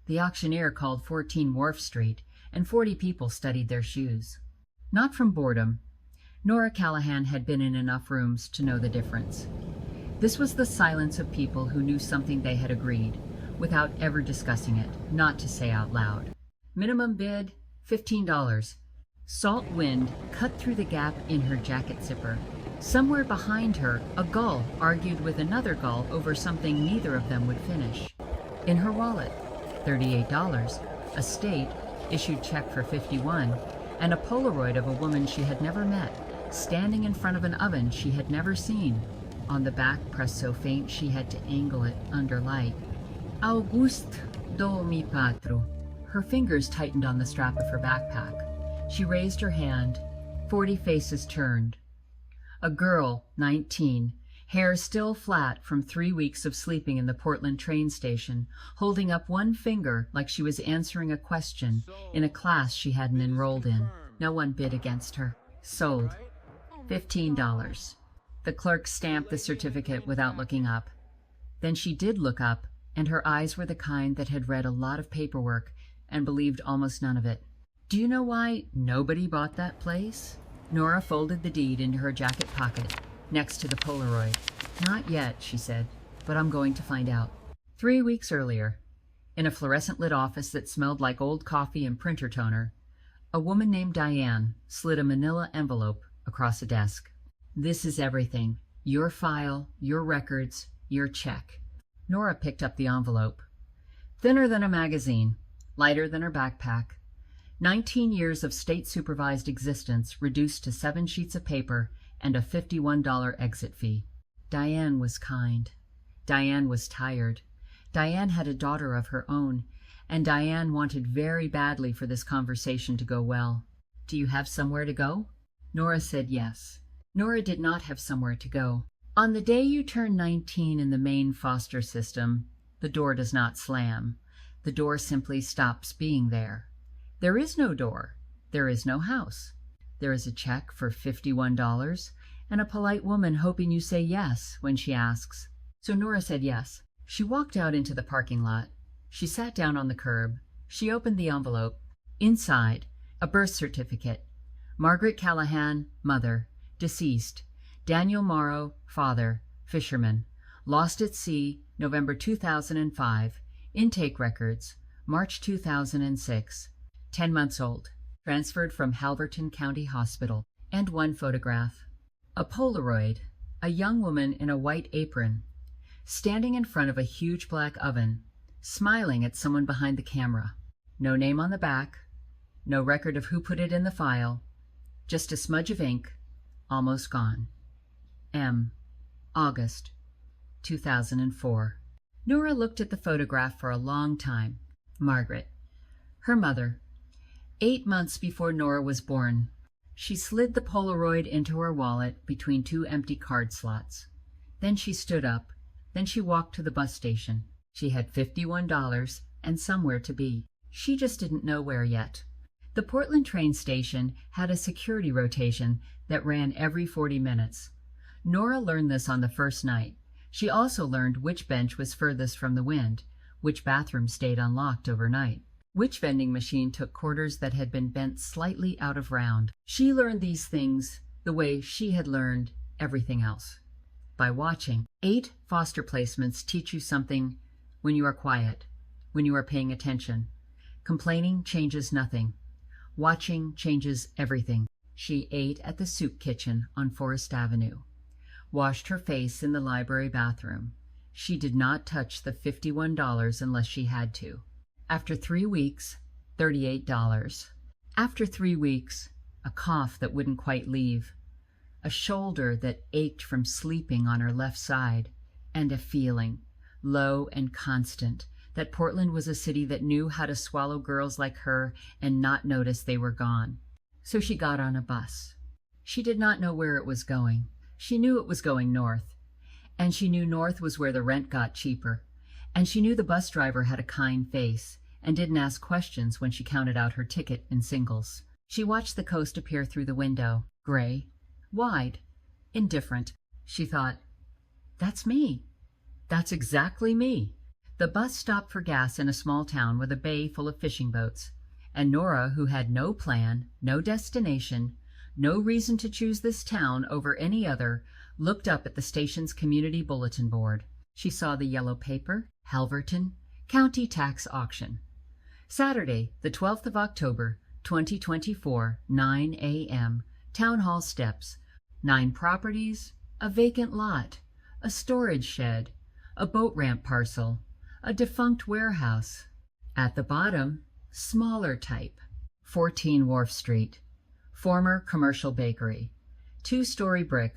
The auctioneer called 14 Wharf Street, and 40 people studied their shoes. Not from boredom. Nora Callahan had been in enough rooms to know the difference. This was the silence of people who knew something they had agreed, without ever discussing it, not to say out loud. Minimum bid, $15. Salt wind cut through the gap in her jacket zipper. Somewhere behind her, a gull argued with another gull over something neither of them would finish. In her wallet, $38, a state issued check for $51, and a Polaroid of a woman she had never met, standing in front of an oven she had never seen. On the back, pressed so faint she had to angle it under light. August do mi patro. Her fingers tightened on the strap of her backpack. She raised her hand. 40 faces turned. A girl, 19, hair still flat from 3 weeks of sleeping in the Portland train station, holding up one finger like she was answering a question in a class she hadn't enrolled in. No one bid against her. Sold. $15. The clerk stamped the certificate without looking up. Then she did look up, and her eyes were the kind that had read a lot of paperwork and believed almost none of it. Do you know why nobody bought that place? Nora folded the deed into her jacket pocket, next to the Polaroid. Not yet, she said, but I'm going to find out. 3 weeks earlier, in a fluorescent-lit office that smelled like old coffee and printer toner, a woman named Diane slid a manila envelope across a desk. This is everything. Your file, your records, your check. Nora picked up the envelope. Thinner than a magazine, lighter than her backpack. 19 years of state-supervised existence reduced to 7 sheets of paper and a $51 exit fee. Diane was kind. Diane was tired. Diane had a daughter of her own, and Diane wanted very badly for this conversation to go well. Do you have somewhere to go? Nora said yes. Nora did not have somewhere to go. On the day you turn 19 in the Maine foster system, the door does not slam. The door simply stops being there. There is no door. There is no house. There is a check for $51 and a polite woman hoping you say yes when she asks. So Nora said yes. She walked out into the parking lot. She sat down on the curb. She opened the envelope. Inside, a birth certificate. Margaret Callahan, mother. Deceased. Daniel Morrow, father. Fisherman. Lost at sea, November 2005. Intake records, March 2006. 10 months old. Transferred from Halverton County Hospital. And one photograph. A Polaroid. A young woman in a white apron, standing in front of a huge black oven, smiling at someone behind the camera. No name on the back. No record of who put it in the file. Just a smudge of ink. Almost gone. M. August 2004. Nora looked at the photograph for a long time. Margaret. Her mother. 8 months before Nora was born. She slid the Polaroid into her wallet between 2 empty card slots. Then she stood up. Then she walked to the bus station. She had $51 and somewhere to be. She just didn't know where yet. The Portland train station had a security rotation that ran every 40 minutes. Nora learned this on the first night. She also learned which bench was furthest from the wind, which bathroom stayed unlocked overnight, which vending machine took quarters that had been bent slightly out of round. She learned these things the way she had learned everything else, by watching. 8 foster placements teach you something when you are quiet, when you are paying attention. Complaining changes nothing. Watching changes everything. She ate at the soup kitchen on Forest Avenue, washed her face in the library bathroom. She did not touch the $51 unless she had to. After 3 weeks, $38. After 3 weeks, a cough that wouldn't quite leave, a shoulder that ached from sleeping on her left side, and a feeling, low and constant, that Portland was a city that knew how to swallow girls like her and not notice they were gone. So she got on a bus. She did not know where it was going. She knew it was going north. And she knew north was where the rent got cheaper. And she knew the bus driver had a kind face and didn't ask questions when she counted out her ticket in singles. She watched the coast appear through the window, gray, wide, indifferent. She thought, that's me. That's exactly me. The bus stopped for gas in a small town with a bay full of fishing boats, and Nora, who had no plan, no destination, no reason to choose this town over any other, looked up at the station's community bulletin board. She saw the yellow paper, Halverton, County Tax Auction. Saturday, the 12th of October, 2024, 9 a.m., Town Hall steps. 9 properties, a vacant lot, a storage shed, a boat ramp parcel, a defunct warehouse. At the bottom, smaller type, 14 Wharf Street, former commercial bakery, 2-story brick,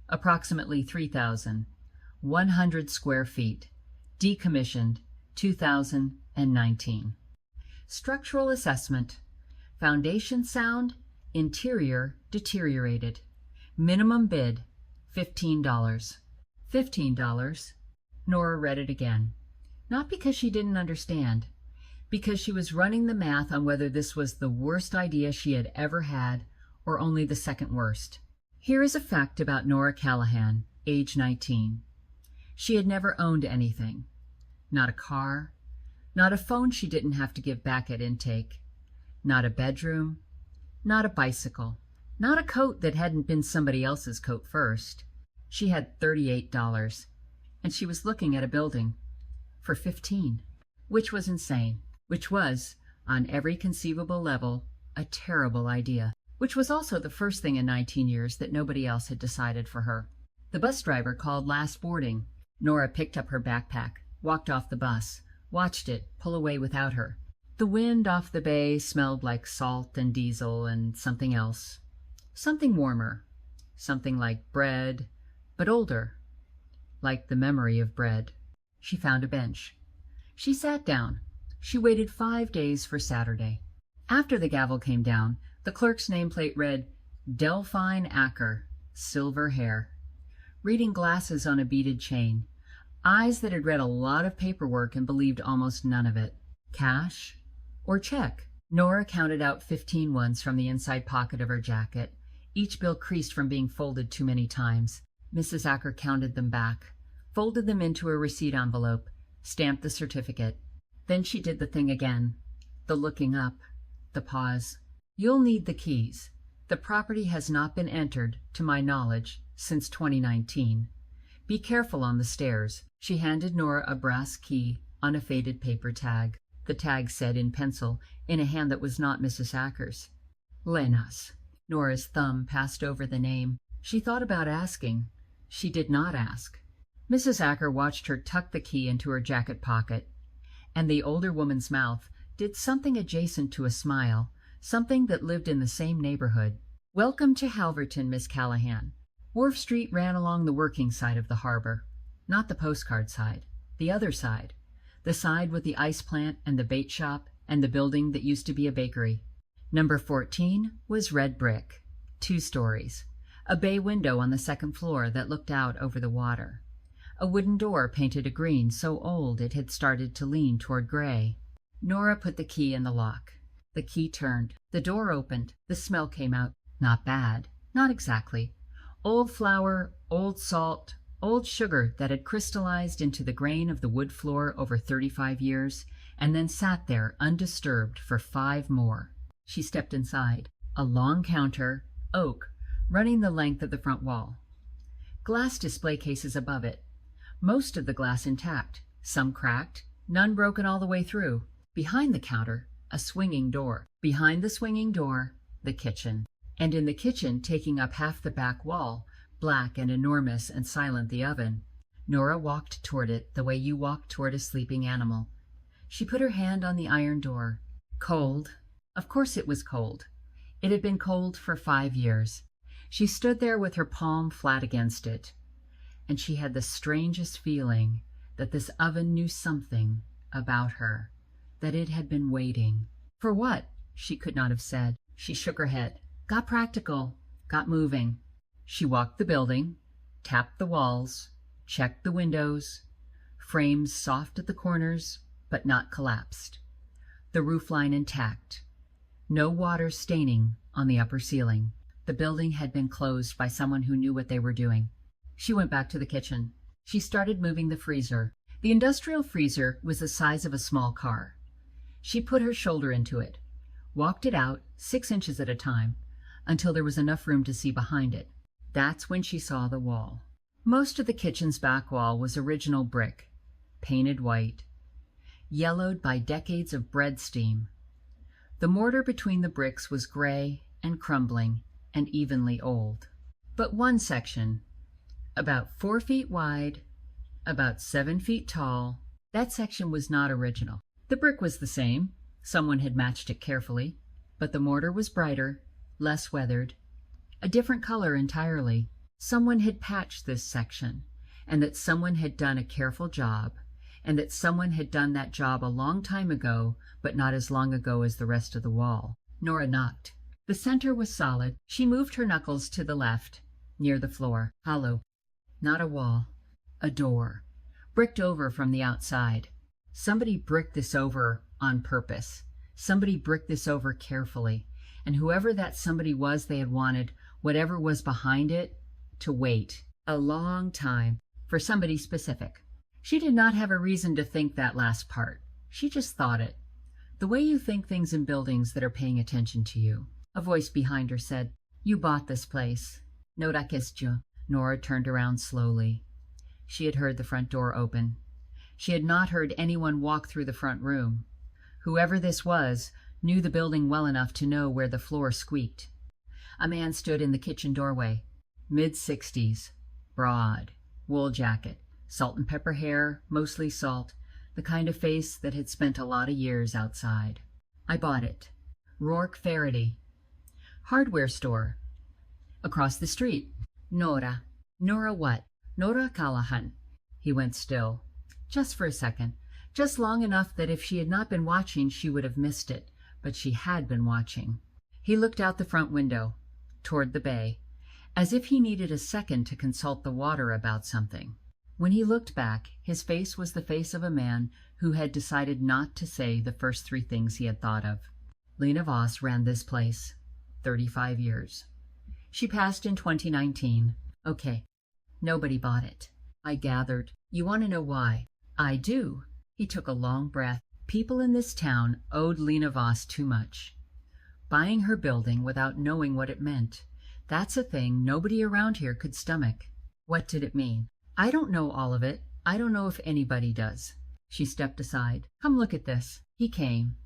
approximately 3,100 square feet, decommissioned, 2019. Structural assessment, foundation sound, interior deteriorated. Minimum bid, $15. $15. Nora read it again. Not because she didn't understand, because she was running the math on whether this was the worst idea she had ever had or only the second worst. Here is a fact about Nora Callahan, age 19. She had never owned anything. Not a car, not a phone she didn't have to give back at intake, not a bedroom, not a bicycle, not a coat that hadn't been somebody else's coat first. She had $38, and she was looking at a building for $15, which was insane, which was, on every conceivable level, a terrible idea, which was also the first thing in 19 years that nobody else had decided for her. The bus driver called last boarding. Nora picked up her backpack, walked off the bus, watched it pull away without her. The wind off the bay smelled like salt and diesel and something else. Something warmer. Something like bread, but older. Like the memory of bread. She found a bench. She sat down. She waited 5 days for Saturday. After the gavel came down, the clerk's nameplate read, Delphine Acker, silver hair. Reading glasses on a beaded chain. Eyes that had read a lot of paperwork and believed almost none of it. Cash or check? Nora counted out 15 ones from the inside pocket of her jacket, each bill creased from being folded too many times. Mrs. Acker counted them back, folded them into a receipt envelope, stamped the certificate. Then she did the thing again. The looking up, the pause. You'll need the keys. The property has not been entered, to my knowledge, since 2019. Be careful on the stairs. She handed Nora a brass key on a faded paper tag. The tag said in pencil, in a hand that was not Mrs. Acker's, Lenas. Nora's thumb passed over the name. She thought about asking. She did not ask. Mrs. Acker watched her tuck the key into her jacket pocket, and the older woman's mouth did something adjacent to a smile, something that lived in the same neighborhood. Welcome to Halverton, Miss Callahan. Wharf Street ran along the working side of the harbor, not the postcard side, the other side, the side with the ice plant and the bait shop and the building that used to be a bakery. Number 14 was red brick, 2 stories, a bay window on the second floor that looked out over the water, a wooden door painted a green so old it had started to lean toward gray. Nora put the key in the lock. The key turned. The door opened. The smell came out. Not bad. Not exactly. Old flour, old salt, old sugar that had crystallized into the grain of the wood floor over 35 years and then sat there undisturbed for 5 more. She stepped inside. A long counter, oak, running the length of the front wall. Glass display cases above it. Most of the glass intact, some cracked, none broken all the way through. Behind the counter, a swinging door. Behind the swinging door, the kitchen. And in the kitchen, taking up half the back wall, black and enormous and silent, the oven. Nora walked toward it the way you walk toward a sleeping animal. She put her hand on the iron door. Cold. Of course it was cold. It had been cold for 5 years. She stood there with her palm flat against it, and she had the strangest feeling that this oven knew something about her, that it had been waiting. For what? She could not have said. She shook her head. Got practical. Got moving. She walked the building, tapped the walls, checked the windows, frames soft at the corners, but not collapsed. The roofline intact. No water staining on the upper ceiling. The building had been closed by someone who knew what they were doing. She went back to the kitchen. She started moving the freezer. The industrial freezer was the size of a small car. She put her shoulder into it, walked it out 6 inches at a time, until there was enough room to see behind it. That's when she saw the wall. Most of the kitchen's back wall was original brick, painted white, yellowed by decades of bread steam. The mortar between the bricks was gray and crumbling and evenly old. But one section, about 4 feet wide, about 7 feet tall, that section was not original. The brick was the same. Someone had matched it carefully, but the mortar was brighter, less weathered, a different color entirely. Someone had patched this section, and that someone had done a careful job, and that someone had done that job a long time ago, but not as long ago as the rest of the wall. Nora knocked. The center was solid. She moved her knuckles to the left, near the floor, hollow. Not a wall, a door, bricked over from the outside. Somebody bricked this over on purpose. Somebody bricked this over carefully, and whoever that somebody was, they had wanted whatever was behind it to wait a long time for somebody specific. She did not have a reason to think that last part. She just thought it. The way you think things in buildings that are paying attention to you. A voice behind her said, "You bought this place." "No la question." Nora turned around slowly. She had heard the front door open. She had not heard anyone walk through the front room. Whoever this was knew the building well enough to know where the floor squeaked. A man stood in the kitchen doorway, mid-60s, broad, wool jacket, salt and pepper hair, mostly salt, the kind of face that had spent a lot of years outside. "I bought it. Rourke Faraday. Hardware store. Across the street." "Nora." "Nora what?" "Nora Callahan." He went still. Just for a second. Just long enough that if she had not been watching, she would have missed it. But she had been watching. He looked out the front window, toward the bay, as if he needed a second to consult the water about something. When he looked back, his face was the face of a man who had decided not to say the first 3 things he had thought of. Lena Voss ran this place. 35 years. She passed in 2019. Okay. Nobody bought it. I gathered. You want to know why? I do. He took a long breath. People in this town owed Lena Voss too much. Buying her building without knowing what it meant. That's a thing nobody around here could stomach. What did it mean? I don't know all of it. I don't know if anybody does. She stepped aside. Come look at this. He came.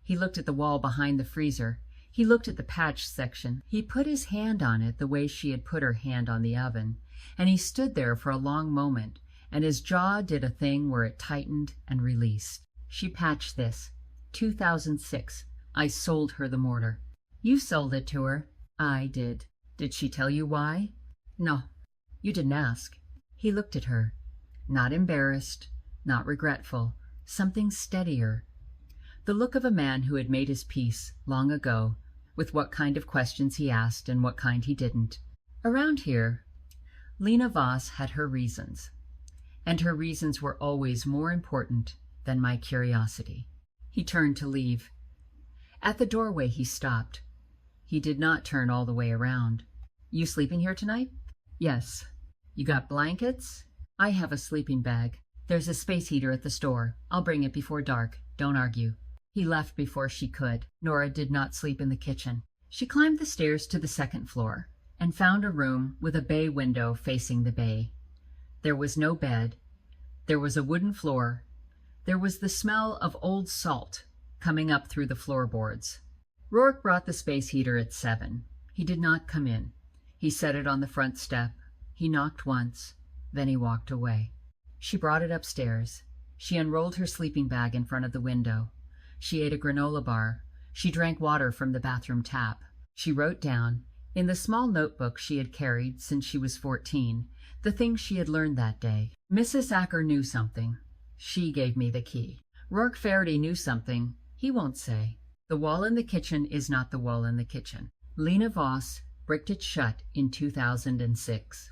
He looked at the wall behind the freezer. He looked at the patch section. He put his hand on it the way she had put her hand on the oven. And he stood there for a long moment, and his jaw did a thing where it tightened and released. She patched this. 2006. I sold her the mortar. You sold it to her. I did. Did she tell you why? No. You didn't ask. He looked at her. Not embarrassed, not regretful, something steadier. The look of a man who had made his peace long ago with what kind of questions he asked and what kind he didn't. Around here, Lena Voss had her reasons, and her reasons were always more important than my curiosity. He turned to leave. At the doorway he stopped. He did not turn all the way around. You sleeping here tonight? Yes. You got blankets? I have a sleeping bag. There's a space heater at the store. I'll bring it before dark. Don't argue. He left before she could. Nora did not sleep in the kitchen. She climbed the stairs to the 2nd floor and found a room with a bay window facing the bay. There was no bed. There was a wooden floor. There was the smell of old salt coming up through the floorboards. Rourke brought the space heater at 7. He did not come in. He set it on the front step. He knocked once. Then he walked away. She brought it upstairs. She unrolled her sleeping bag in front of the window. She ate a granola bar. She drank water from the bathroom tap. She wrote down, in the small notebook she had carried since she was 14, the things she had learned that day. Mrs. Acker knew something. She gave me the key. Rourke Faraday knew something. He won't say. The wall in the kitchen is not the wall in the kitchen. Lena Voss bricked it shut in 2006.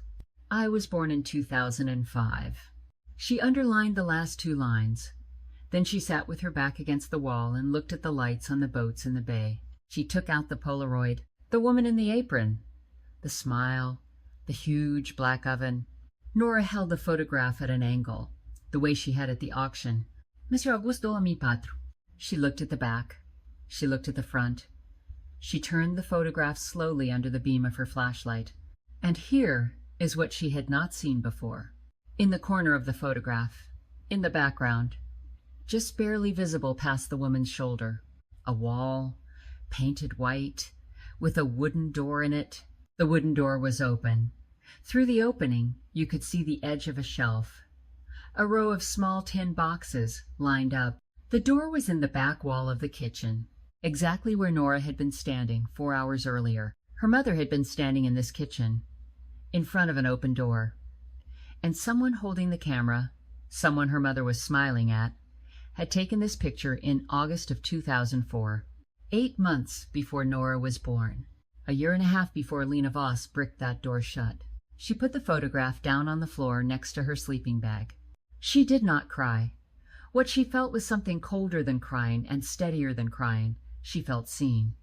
I was born in 2005. She underlined the last 2 lines. Then she sat with her back against the wall and looked at the lights on the boats in the bay. She took out the Polaroid. The woman in the apron. The smile. The huge black oven. Nora held the photograph at an angle. the way she had at the auction. Monsieur Augusto a mi patro. She looked at the back. She looked at the front. She turned the photograph slowly under the beam of her flashlight. And here is what she had not seen before. In the corner of the photograph, in the background, just barely visible past the woman's shoulder, a wall, painted white, with a wooden door in it. The wooden door was open. Through the opening, you could see the edge of a shelf. A row of small tin boxes lined up. The door was in the back wall of the kitchen, exactly where Nora had been standing 4 hours earlier. Her mother had been standing in this kitchen, in front of an open door. And someone holding the camera, someone her mother was smiling at, had taken this picture in August of 2004, 8 months before Nora was born, a year and a half before Lena Voss bricked that door shut. She put the photograph down on the floor next to her sleeping bag. She did not cry. What she felt was something colder than crying and steadier than crying. She felt seen.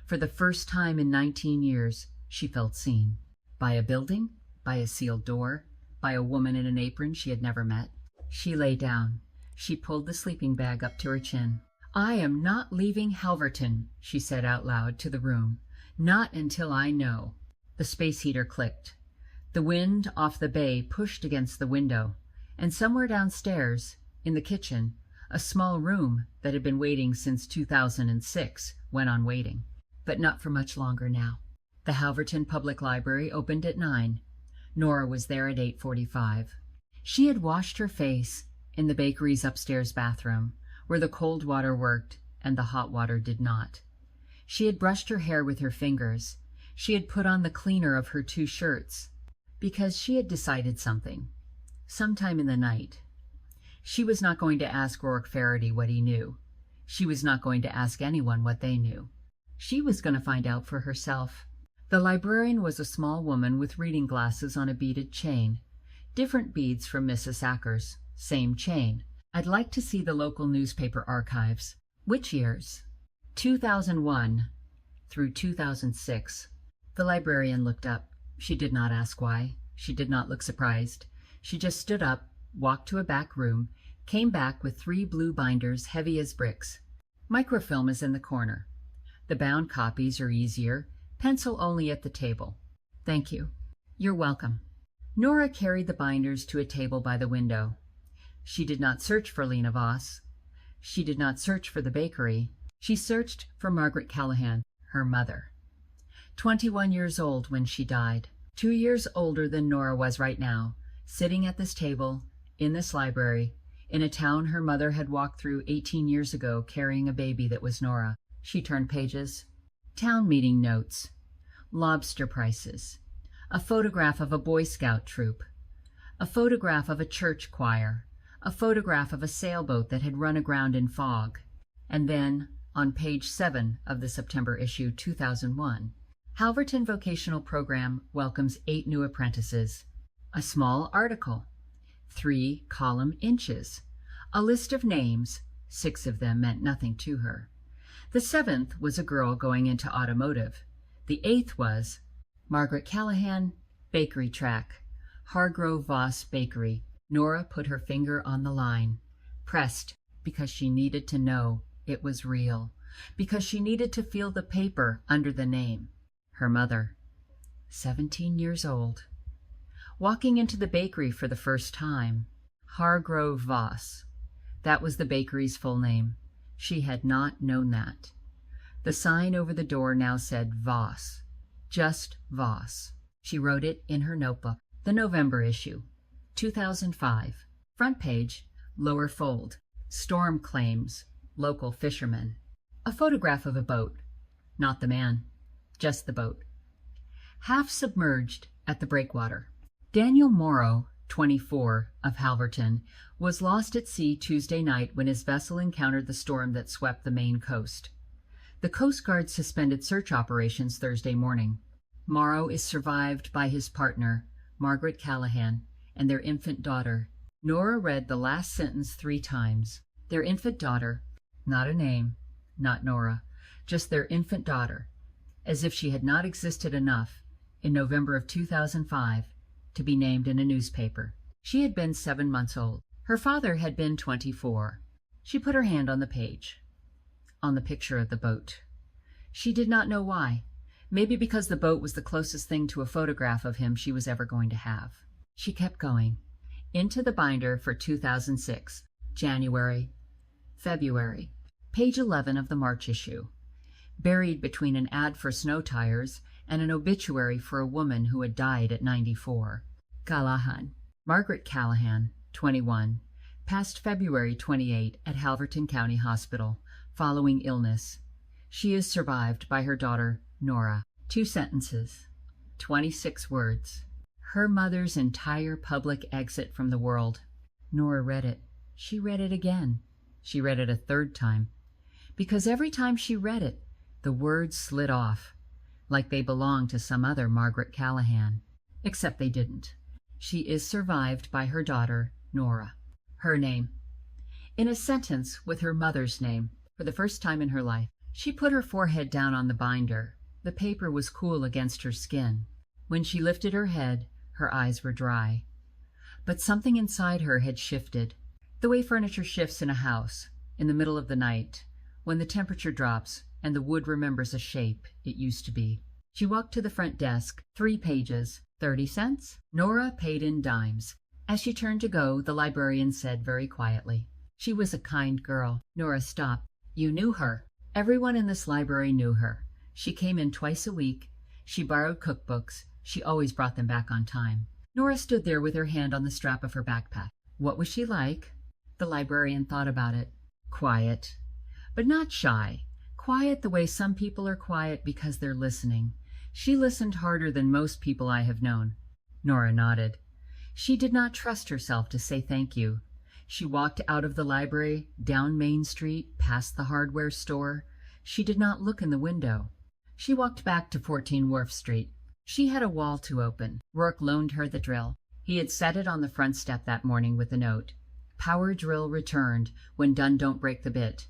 For the first time in 19 years, she felt seen. By a building, by a sealed door, by a woman in an apron she had never met. She lay down. She pulled the sleeping bag up to her chin. "I am not leaving Halverton," she said out loud to the room. "Not until I know." The space heater clicked. The wind off the bay pushed against the window, and somewhere downstairs, in the kitchen, a small room that had been waiting since 2006 went on waiting. But not for much longer now. The Halverton Public Library opened at 9. Nora was there at 8:45. She had washed her face in the bakery's upstairs bathroom, where the cold water worked and the hot water did not. She had brushed her hair with her fingers. She had put on the cleaner of her 2 shirts, because she had decided something, sometime in the night. She was not going to ask Rourke Faraday what he knew. She was not going to ask anyone what they knew. She was going to find out for herself. The librarian was a small woman with reading glasses on a beaded chain. Different beads from Mrs. Acker's. Same chain. "I'd like to see the local newspaper archives." "Which years?" 2001 through 2006. The librarian looked up. She did not ask why. She did not look surprised. She just stood up, walked to a back room, came back with 3 blue binders heavy as bricks. "Microfilm is in the corner. The bound copies are easier. Pencil only at the table." "Thank you." "You're welcome." Nora carried the binders to a table by the window. She did not search for Lena Voss. She did not search for the bakery. She searched for Margaret Callahan, her mother. 21 years old when she died. 2 years older than Nora was right now, sitting at this table, in this library, in a town her mother had walked through 18 years ago carrying a baby that was Nora. She turned pages. Town meeting notes. Lobster prices. A photograph of a Boy Scout troop. A photograph of a church choir. A photograph of a sailboat that had run aground in fog. And then, on page 7 of the September issue 2001, Halverton Vocational Program welcomes 8 new apprentices. A small article. 3 column inches. A list of names. 6 of them meant nothing to her. The 7th was a girl going into automotive. The 8th was Margaret Callahan, bakery track. Hargrove Voss Bakery. Nora put her finger on the line, pressed, because she needed to know it was real, because she needed to feel the paper under the name. Her mother, 17 years old, walking into the bakery for the first time. Hargrove Voss. That was the bakery's full name. She had not known that. The sign over the door now said Voss, just Voss. She wrote it in her notebook. The November issue. 2005. Front page, lower fold. Storm claims, local fishermen. A photograph of a boat. Not the man, just the boat. Half submerged at the breakwater. Daniel Morrow, 24, of Halverton, was lost at sea Tuesday night when his vessel encountered the storm that swept the Maine coast. The Coast Guard suspended search operations Thursday morning. Morrow is survived by his partner, Margaret Callahan, and their infant daughter. Nora read the last sentence 3 times. Their infant daughter, not a name, not Nora, just their infant daughter, as if she had not existed enough in November of 2005 to be named in a newspaper. She had been 7 months old. Her father had been 24. She put her hand on the page, on the picture of the boat. She did not know why. Maybe because the boat was the closest thing to a photograph of him she was ever going to have. She kept going. Into the binder for 2006, January, February, page 11 of the March issue. Buried between an ad for snow tires and an obituary for a woman who had died at 94. Callahan. Margaret Callahan, 21, passed February 28 at Halverton County Hospital following illness. She is survived by her daughter, Nora. 2 sentences, 26 words. Her mother's entire public exit from the world. Nora read it. She read it again. She read it a 3rd time. Because every time she read it, the words slid off, like they belonged to some other Margaret Callahan. Except they didn't. She is survived by her daughter, Nora. Her name. In a sentence with her mother's name, for the first time in her life. She put her forehead down on the binder. The paper was cool against her skin. When she lifted her head, her eyes were dry. But something inside her had shifted, the way furniture shifts in a house, in the middle of the night, when the temperature drops and the wood remembers a shape it used to be. She walked to the front desk, 3 pages, 30 cents? Nora paid in dimes. As she turned to go, the librarian said very quietly, "She was a kind girl." Nora stopped. "You knew her." Everyone in this library knew her. She came in twice a week. She borrowed cookbooks. She always brought them back on time. Nora stood there with her hand on the strap of her backpack. What was she like? The librarian thought about it. Quiet, but not shy. Quiet the way some people are quiet because they're listening. She listened harder than most people I have known. Nora nodded. She did not trust herself to say thank you. She walked out of the library, down Main Street, past the hardware store. She did not look in the window. She walked back to 14 Wharf Street. She had a wall to open. Rourke loaned her the drill. He had set it on the front step that morning with a note. Power drill returned. When done, don't break the bit.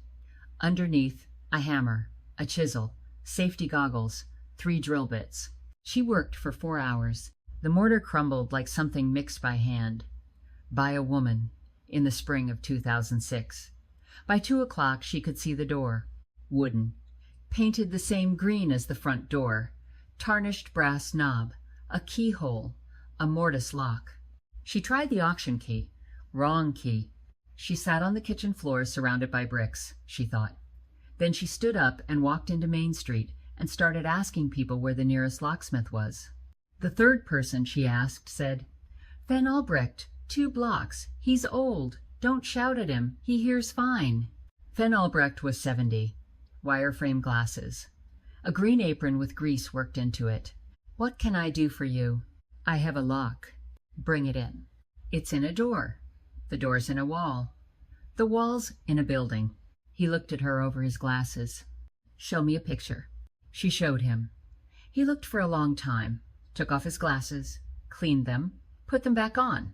Underneath, a hammer, a chisel, safety goggles, 3 drill bits. She worked for 4 hours. The mortar crumbled like something mixed by hand. By a woman. In the spring of 2006. By 2 o'clock she could see the door. Wooden. Painted the same green as the front door. Tarnished brass knob. A keyhole. A mortise lock. She tried the auction key. Wrong key. She sat on the kitchen floor surrounded by bricks, she thought. Then she stood up and walked into Main Street and started asking people where the nearest locksmith was. The 3rd person she asked said, "Van Albrecht, 2 blocks. He's old. Don't shout at him. He hears fine." Van Albrecht was 70. Wireframe glasses. A green apron with grease worked into it. "What can I do for you?" "I have a lock." "Bring it in." "It's in a door." "The door's in a wall." "The wall's in a building." He looked at her over his glasses. "Show me a picture." She showed him. He looked for a long time, took off his glasses, cleaned them, put them back on.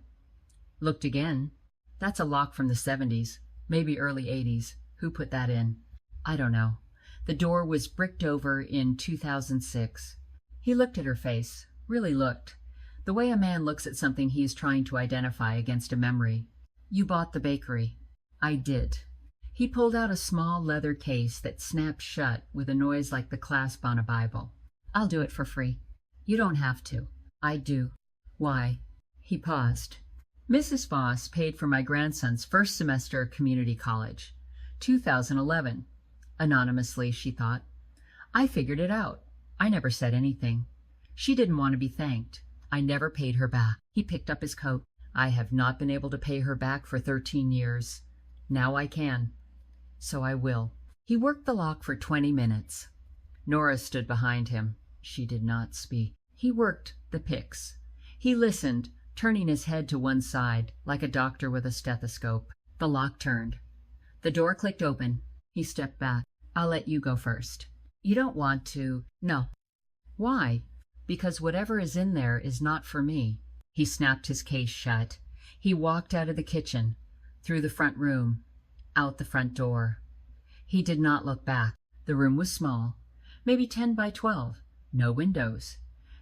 Looked again. "That's a lock from the 70s, maybe early 80s. Who put that in?" "I don't know. The door was bricked over in 2006. He looked at her face, really looked, the way a man looks at something he is trying to identify against a memory. "You bought the bakery." "I did." He pulled out a small leather case that snapped shut with a noise like the clasp on a Bible. "I'll do it for free." "You don't have to." "I do." "Why?" He paused. "Mrs. Voss paid for my grandson's first semester at community college. 2011. Anonymously, she thought. I figured it out. I never said anything. She didn't want to be thanked. I never paid her back." He picked up his coat. "I have not been able to pay her back for 13 years. Now I can. So I will." He worked the lock for 20 minutes. Nora stood behind him. She did not speak. He worked the picks. He listened, turning his head to one side, like a doctor with a stethoscope. The lock turned. The door clicked open. He stepped back. "I'll let you go first." "You don't want to?" "No." "Why?" "Because whatever is in there is not for me." He snapped his case shut. He walked out of the kitchen, through the front room, out the front door. He did not look back. The room was small, maybe 10 by 12, no windows.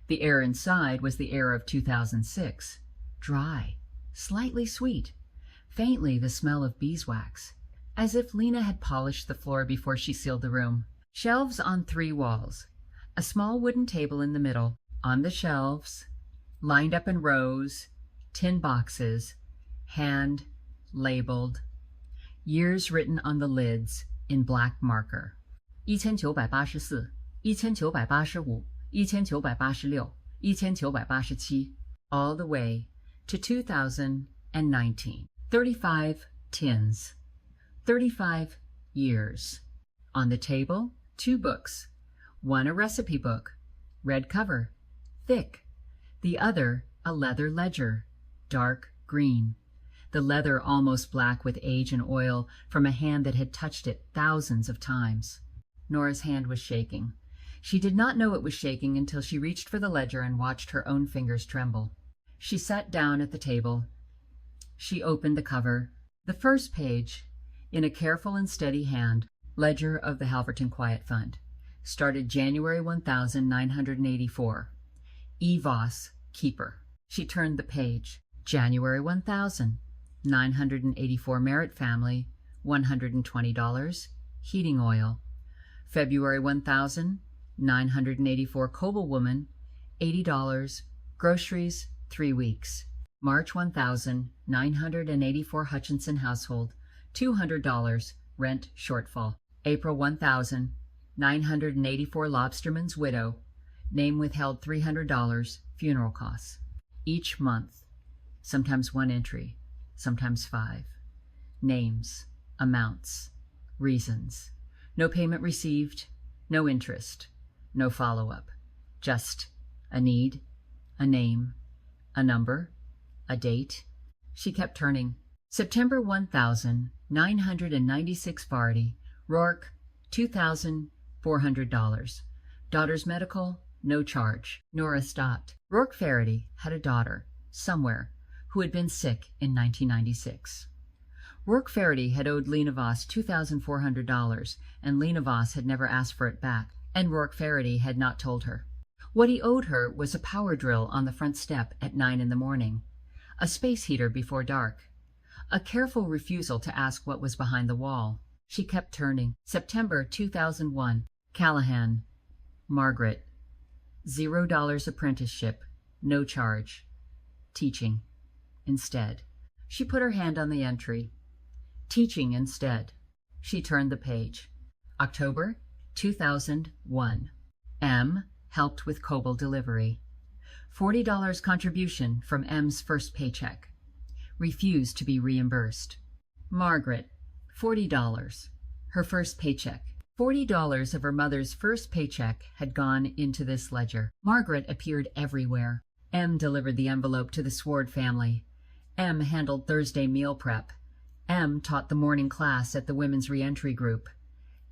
The air inside was the air of 2006, dry, slightly sweet. Faintly, the smell of beeswax, as if Lena had polished the floor before she sealed the room. Shelves on 3 walls. A small wooden table in the middle. On the shelves, lined up in rows, tin boxes, hand-labeled, years written on the lids in black marker. 1984, 1985, 1986, 1987, all the way to 2019. 35 tins. 35 years. On the table, 2 books. One a recipe book, red cover, thick. The other a leather ledger, dark green. The leather almost black with age and oil from a hand that had touched it thousands of times. Nora's hand was shaking. She did not know it was shaking until she reached for the ledger and watched her own fingers tremble. She sat down at the table. She opened the cover. The first page, in a careful and steady hand, Ledger of the Halverton Quiet Fund. Started January 1984. E. Voss, Keeper. She turned the page. January 1000. 984 Merritt Family, $120. Heating oil. February 1000. 984 Coble Woman, $80. Groceries, 3 weeks. March 1000. 984 Hutchinson Household, $200. Rent shortfall. April 1000. 984 Lobsterman's Widow, name withheld $300, funeral costs. Each month, sometimes 1 entry, sometimes 5. Names, amounts, reasons. No payment received, no interest, no follow-up. Just a need, a name, a number, a date. She kept turning. September 1000, 996 Vardy, Rourke, $2,400. Daughter's medical, no charge. Nora stopped. Rourke Faraday had a daughter, somewhere, who had been sick in 1996. Rourke Faraday had owed Lena Voss $2,400, and Lena Voss had never asked for it back, and Rourke Faraday had not told her. What he owed her was a power drill on the front step at 9 in the morning, a space heater before dark, a careful refusal to ask what was behind the wall. She kept turning. September 2001. Callahan. Margaret. $0 apprenticeship. No charge. Teaching. Instead. She put her hand on the entry. Teaching instead. She turned the page. October 2001. M. Helped with Coble delivery. $40 contribution from M's first paycheck. Refused to be reimbursed. Margaret. $40. Her first paycheck. $40 of her mother's first paycheck had gone into this ledger. Margaret appeared everywhere. M delivered the envelope to the Sword family. M handled Thursday meal prep. M taught the morning class at the women's reentry group.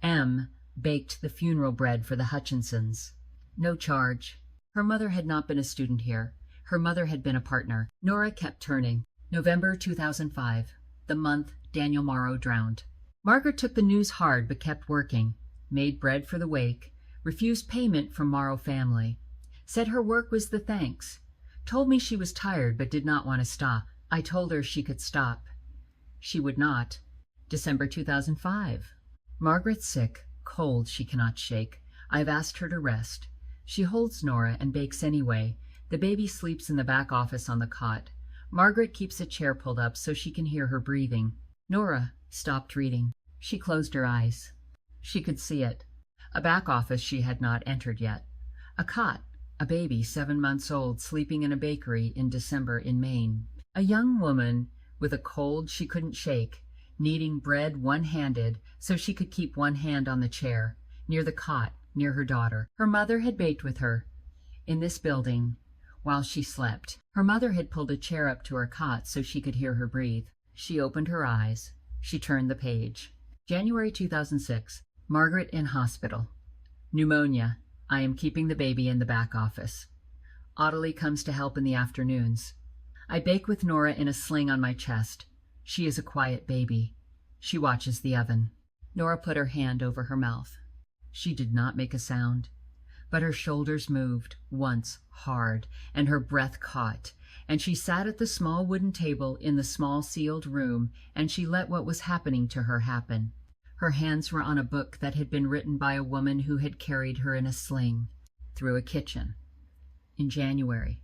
M baked the funeral bread for the Hutchinsons. No charge. Her mother had not been a student here. Her mother had been a partner. Nora kept turning. November 2005. The month Daniel Morrow drowned. Margaret took the news hard but kept working. Made bread for the wake. Refused payment from Morrow family. Said her work was the thanks. Told me she was tired but did not want to stop. I told her she could stop. She would not. December 2005. Margaret's sick. Cold she cannot shake. I've asked her to rest. She holds Nora and bakes anyway. The baby sleeps in the back office on the cot. Margaret keeps a chair pulled up so she can hear her breathing. Nora stopped reading. She closed her eyes. She could see it. A back office she had not entered yet. A cot, a baby 7 months old sleeping in a bakery in December in Maine. A young woman with a cold she couldn't shake, kneading bread one-handed so she could keep one hand on the chair, near the cot, near her daughter. Her mother had baked with her in this building while she slept. Her mother had pulled a chair up to her cot so she could hear her breathe. She opened her eyes. She turned the page. January 2006. Margaret in hospital. Pneumonia. I am keeping the baby in the back office. Ottilie comes to help in the afternoons. I bake with Nora in a sling on my chest. She is a quiet baby. She watches the oven. Nora put her hand over her mouth. She did not make a sound. but her shoulders moved once hard, and her breath caught, and she sat at the small wooden table in the small sealed room, and she let what was happening to her happen. Her hands were on a book that had been written by a woman who had carried her in a sling through a kitchen in January,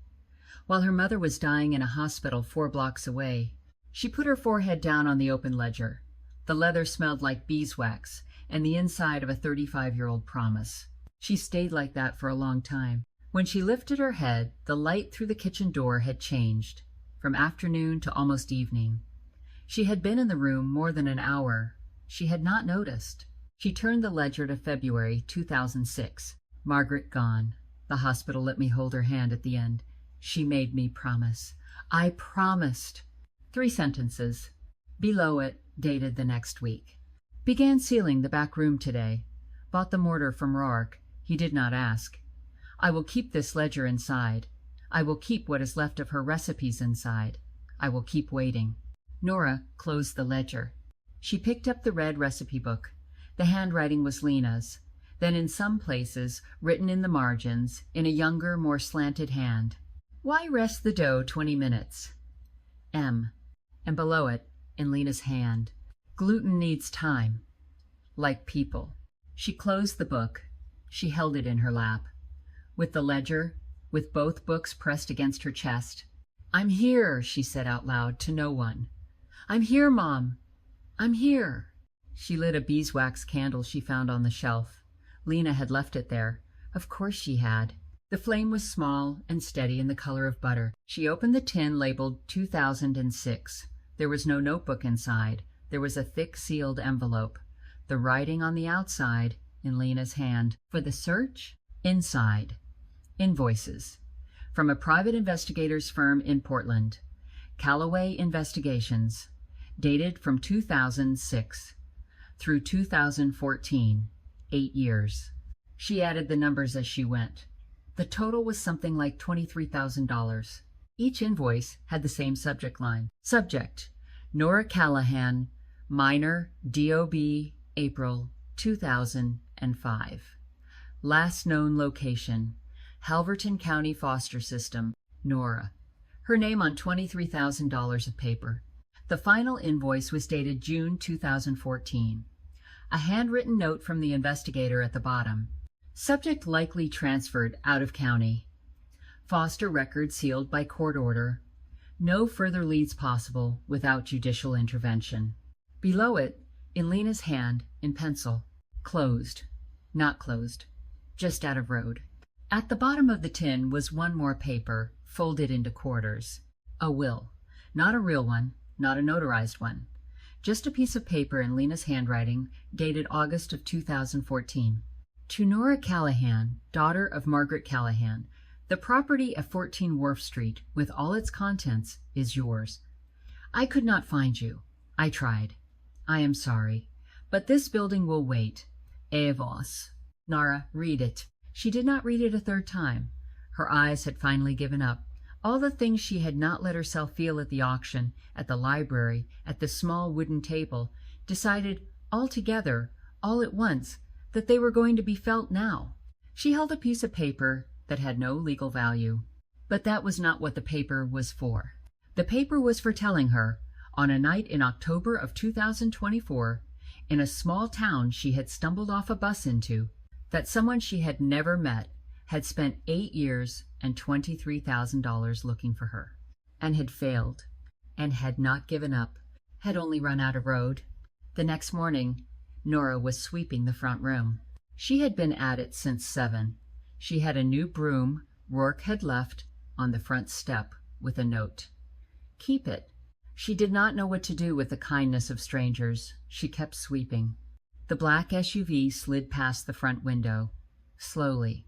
while her mother was dying in a hospital 4 blocks away. She put her forehead down on the open ledger. The leather smelled like beeswax and the inside of a 35-year-old promise. She stayed like that for a long time. When she lifted her head, the light through the kitchen door had changed, from afternoon to almost evening. She had been in the room more than an hour. She had not noticed. She turned the ledger to February 2006. Margaret gone. The hospital let me hold her hand at the end. She made me promise. I promised. 3 sentences. Below it, dated the next week. Began sealing the back room today. Bought the mortar from Rourke. He did not ask. I will keep this ledger inside. I will keep what is left of her recipes inside. I will keep waiting. Nora closed the ledger. She picked up the red recipe book. The handwriting was Lena's. Then in some places, written in the margins, in a younger, more slanted hand. Why rest the dough 20 minutes? M. And below it, in Lena's hand, gluten needs time. Like people. She closed the book. She held it in her lap. With the ledger, with both books pressed against her chest. I'm here, she said out loud to no one. I'm here, Mom. I'm here. She lit a beeswax candle she found on the shelf. Lena had left it there. Of course she had. The flame was small and steady in the color of butter. She opened the tin labeled 2006. There was no notebook inside. There was a thick sealed envelope. The writing on the outside, in Lena's hand. For the search? Inside. Invoices. From a private investigator's firm in Portland. Callaway Investigations. Dated from 2006 through 2014. 8 years. She added the numbers as she went. The total was something like $23,000. Each invoice had the same subject line. Subject: Nora Callahan, minor, DOB, April 2005. Last known location: Halverton County Foster System, Nora. Her name on $23,000 of paper. The final invoice was dated June 2014. A handwritten note from the investigator at the bottom. Subject likely transferred out of county. Foster record sealed by court order. No further leads possible without judicial intervention. Below it, in Lena's hand, in pencil, closed, not closed, just out of road. At the bottom of the tin was one more paper, folded into quarters. A will. Not a real one, not a notarized one. Just a piece of paper in Lena's handwriting, dated August of 2014. To Nora Callahan, daughter of Margaret Callahan, the property at 14 Wharf Street, with all its contents, is yours. I could not find you. I tried. I am sorry. But this building will wait. Evos. Nora, read it. She did not read it a third time. Her eyes had finally given up. All the things she had not let herself feel at the auction, at the library, at the small wooden table, decided all together, all at once, that they were going to be felt now. She held a piece of paper that had no legal value. But that was not what the paper was for. The paper was for telling her, on a night in October of 2024, in a small town she had stumbled off a bus into, that someone she had never met had spent 8 years and $23,000 looking for her, and had failed, and had not given up, had only run out of road. The next morning, Nora was sweeping the front room. She had been at it since 7. She had a new broom Rourke had left on the front step with a note. Keep it. She did not know what to do with the kindness of strangers. She kept sweeping. The black SUV slid past the front window, slowly.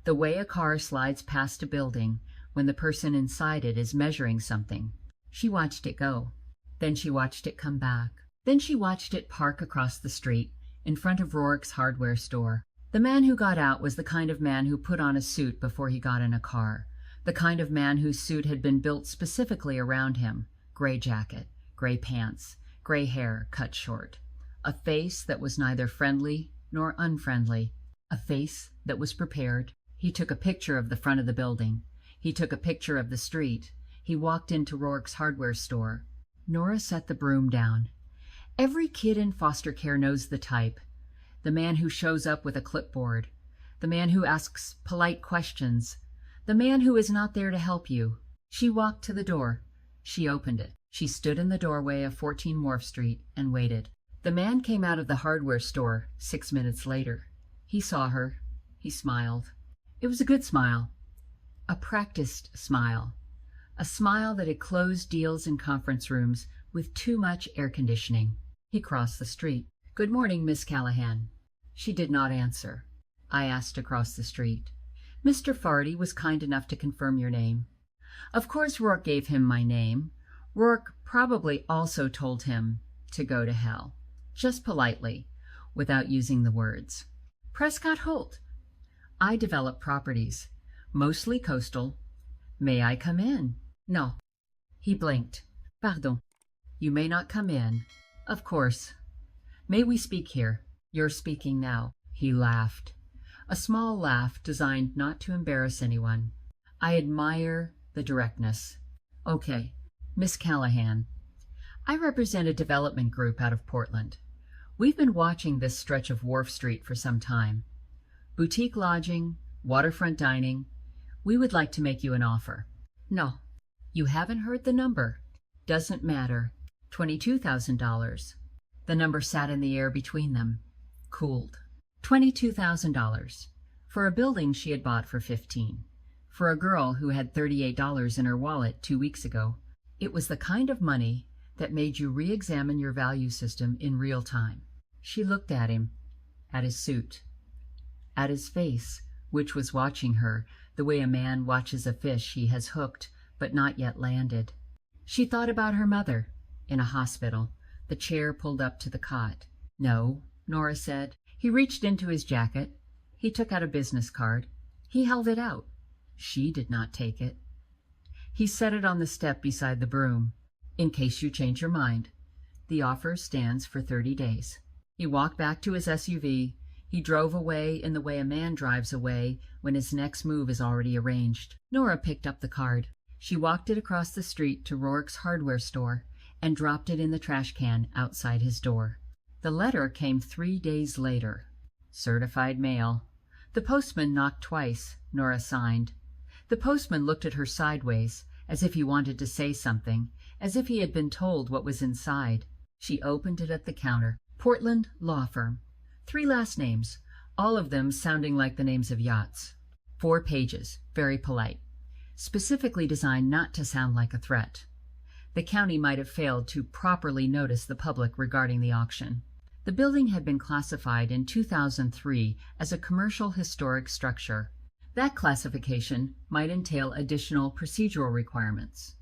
The way a car slides past a building when the person inside it is measuring something. She watched it go. Then she watched it come back. Then she watched it park across the street, in front of Rourke's hardware store. The man who got out was the kind of man who put on a suit before he got in a car. The kind of man whose suit had been built specifically around him. Gray jacket, gray pants, gray hair cut short. A face that was neither friendly nor unfriendly. A face that was prepared. He took a picture of the front of the building. He took a picture of the street. He walked into Rourke's hardware store. Nora set the broom down. Every kid in foster care knows the type. The man who shows up with a clipboard. The man who asks polite questions. The man who is not there to help you. She walked to the door. She opened it. She stood in the doorway of 14 Wharf Street and waited. The man came out of the hardware store 6 minutes later. He saw her. He smiled. It was a good smile. A practiced smile. A smile that had closed deals in conference rooms with too much air conditioning. He crossed the street. "Good morning, Miss Callahan." She did not answer. I asked across the street. "Mr. Fardy was kind enough to confirm your name." Of course Rourke gave him my name. Rourke probably also told him to go to hell. Just politely, without using the words. "Prescott Holt. I develop properties, mostly coastal. May I come in?" "No." He blinked. "Pardon. You may not come in." "Of course." "May we speak here?" "You're speaking now." He laughed. A small laugh designed not to embarrass anyone. I admire the directness. "Okay, Miss Callahan. I represent a development group out of Portland. We've been watching this stretch of Wharf Street for some time. Boutique lodging, waterfront dining. We would like to make you an offer." "No." "You haven't heard the number." "Doesn't matter. $22,000. The number sat in the air between them. Cooled. $22,000. For a building she had bought for $15. For a girl who had $38 in her wallet 2 weeks ago. It was the kind of money that made you re-examine your value system in real time. She looked at him, at his suit, at his face, which was watching her the way a man watches a fish he has hooked but not yet landed. She thought about her mother, in a hospital, the chair pulled up to the cot. "No," Nora said. He reached into his jacket. He took out a business card. He held it out. She did not take it. He set it on the step beside the broom. "In case you change your mind. The offer stands for 30 days. He walked back to his SUV. He drove away in the way a man drives away when his next move is already arranged. Nora picked up the card. She walked it across the street to Rourke's hardware store and dropped it in the trash can outside his door. The letter came 3 days later. Certified mail. The postman knocked twice. Nora signed. The postman looked at her sideways, as if he wanted to say something, as if he had been told what was inside. She opened it at the counter. Portland Law Firm. 3 last names, all of them sounding like the names of yachts. 4 pages, very polite. Specifically designed not to sound like a threat. The county might have failed to properly notice the public regarding the auction. The building had been classified in 2003 as a commercial historic structure. That classification might entail additional procedural requirements.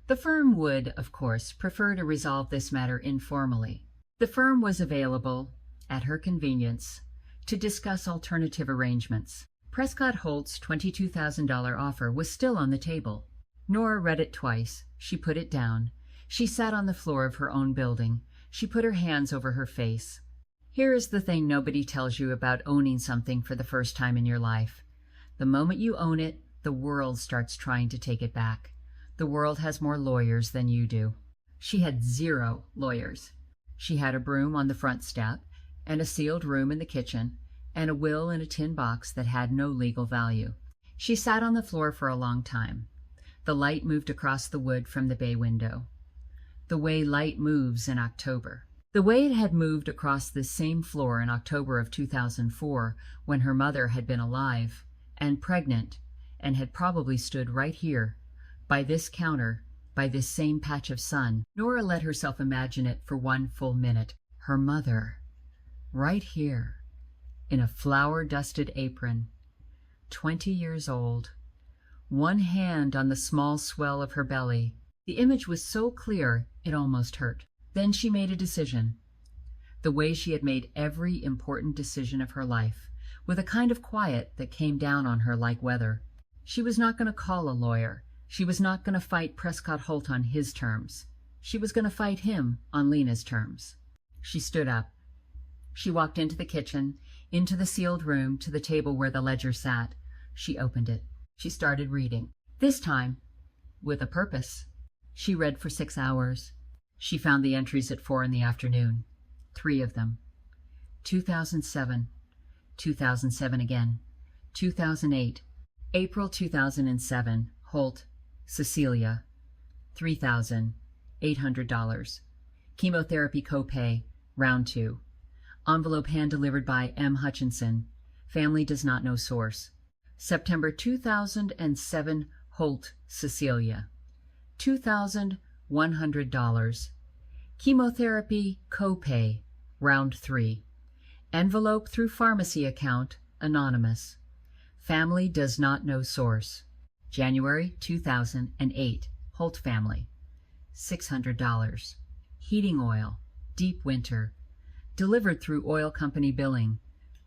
The firm would, of course, prefer to resolve this matter informally. The firm was available, at her convenience, to discuss alternative arrangements. Prescott Holt's $22,000 offer was still on the table. Nora read it twice. She put it down. She sat on the floor of her own building. She put her hands over her face. Here is the thing nobody tells you about owning something for the first time in your life. The moment you own it, the world starts trying to take it back. The world has more lawyers than you do. She had 0 lawyers. She had a broom on the front step, and a sealed room in the kitchen, and a will in a tin box that had no legal value. She sat on the floor for a long time. The light moved across the wood from the bay window. The way light moves in October. The way it had moved across this same floor in October of 2004, when her mother had been alive and pregnant and had probably stood right here, by this counter, by this same patch of sun. Nora let herself imagine it for 1 full minute. Her mother, right here, in a flour-dusted apron, 20 years old, one hand on the small swell of her belly. The image was so clear it almost hurt. Then she made a decision, the way she had made every important decision of her life, with a kind of quiet that came down on her like weather. She was not going to call a lawyer. She was not going to fight Prescott Holt on his terms. She was going to fight him on Lena's terms. She stood up. She walked into the kitchen, Into the sealed room, to the table where the ledger sat. She opened it. She started reading. This time, with a purpose. She read for 6 hours. She found the entries at 4 in the afternoon. 3 of them. 2007. 2007 again. 2008. April 2007. Holt, Cecilia. $3,800. Chemotherapy copay, round 2. Envelope hand-delivered by M. Hutchinson. Family does not know source. September 2007. Holt, Cecilia. $2,100. Chemotherapy copay, round 3. Envelope through pharmacy account, anonymous. Family does not know source. January 2008. Holt family. $600. Heating oil, deep winter. Delivered through oil company billing.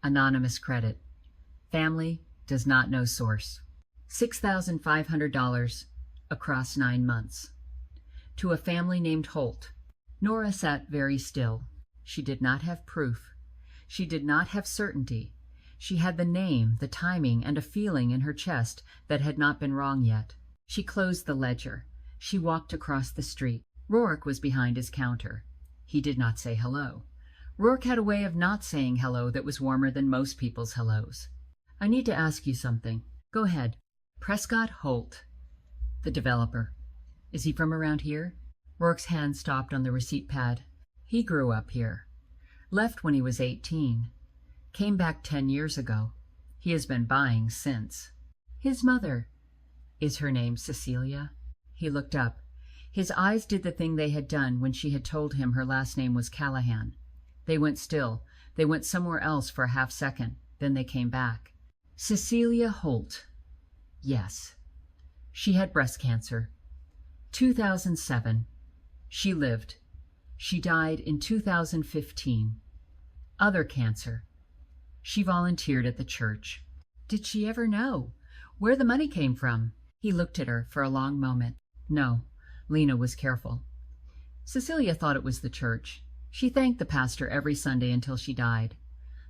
Anonymous credit. Family does not know source. $6,500 across 9 months. To a family named Holt. Nora sat very still. She did not have proof. She did not have certainty. She had the name, the timing, and a feeling in her chest that had not been wrong yet. She closed the ledger. She walked across the street. Rourke was behind his counter. He did not say hello. Rourke had a way of not saying hello that was warmer than most people's hellos. I need to ask you something. Go ahead. Prescott Holt, the developer. Is he from around here? Rourke's hand stopped on the receipt pad. He grew up here. Left when he was 18. Came back 10 years ago. He has been buying since. His mother. Is her name Cecilia? He looked up. His eyes did the thing they had done when she had told him her last name was Callahan. They went still. They went somewhere else for a half-second. Then they came back. Cecilia Holt. Yes. She had breast cancer. 2007. She lived. She died in 2015. Other cancer. She volunteered at the church. Did she ever know where the money came from? He looked at her for a long moment. No. Lena was careful. Cecilia thought it was the church. She thanked the pastor every Sunday until she died.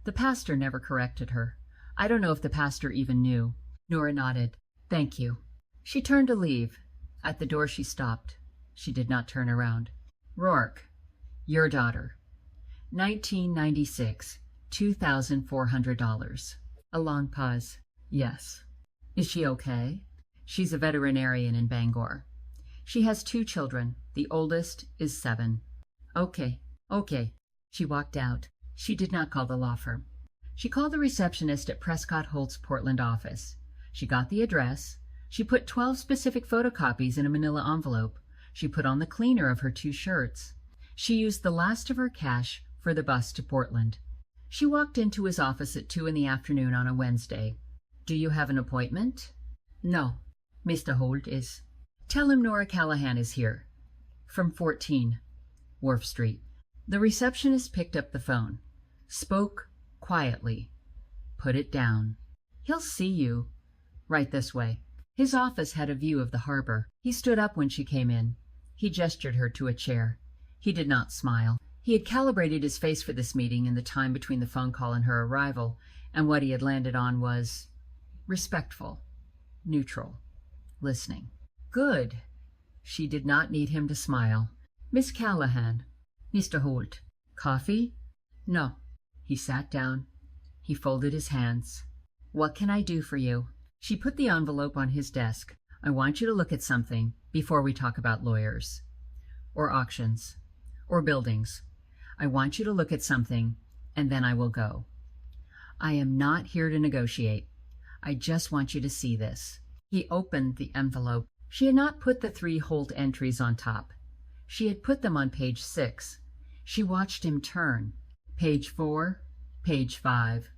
The pastor never corrected her. I don't know if the pastor even knew. Nora nodded. Thank you. She turned to leave. At the door she stopped. She did not turn around. Rourke, your daughter. 1996. $2,400. A long pause. Yes. Is she okay? She's a veterinarian in Bangor. She has 2 children. The oldest is 7. Okay. She walked out. She did not call the law firm. She called the receptionist at Prescott Holt's Portland office. She got the address. She put 12 specific photocopies in a manila envelope. She put on the cleaner of her 2 shirts. She used the last of her cash for the bus to Portland. She walked into his office at 2 in the afternoon on a Wednesday. Do you have an appointment? No. Mr. Holt is. Tell him Nora Callahan is here. From 14 Wharf Street. The receptionist picked up the phone. Spoke quietly. Put it down. He'll see you. Right this way. His office had a view of the harbor. He stood up when she came in. He gestured her to a chair. He did not smile. He had calibrated his face for this meeting in the time between the phone call and her arrival, and what he had landed on was respectful, neutral, listening. Good. She did not need him to smile. Miss Callahan. Mr. Holt. Coffee? No. He sat down. He folded his hands. What can I do for you? She put the envelope on his desk. I want you to look at something before we talk about lawyers, or auctions, or buildings. I want you to look at something, and then I will go. I am not here to negotiate. I just want you to see this. He opened the envelope. She had not put the 3 Holt entries on top. She had put them on page 6. She watched him turn. Page 4, page 5,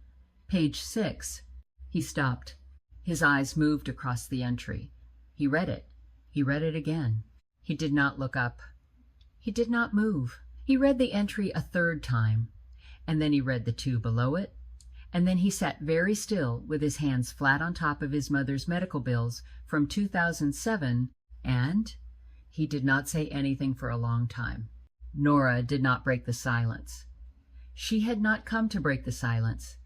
page 6. He stopped. His eyes moved across the entry. He read it. He read it again. He did not look up. He did not move. He read the entry a 3rd time, and then he read the 2 below it, and then he sat very still with his hands flat on top of his mother's medical bills from 2007, and he did not say anything for a long time. Nora did not break the silence. She had not come to break the silence.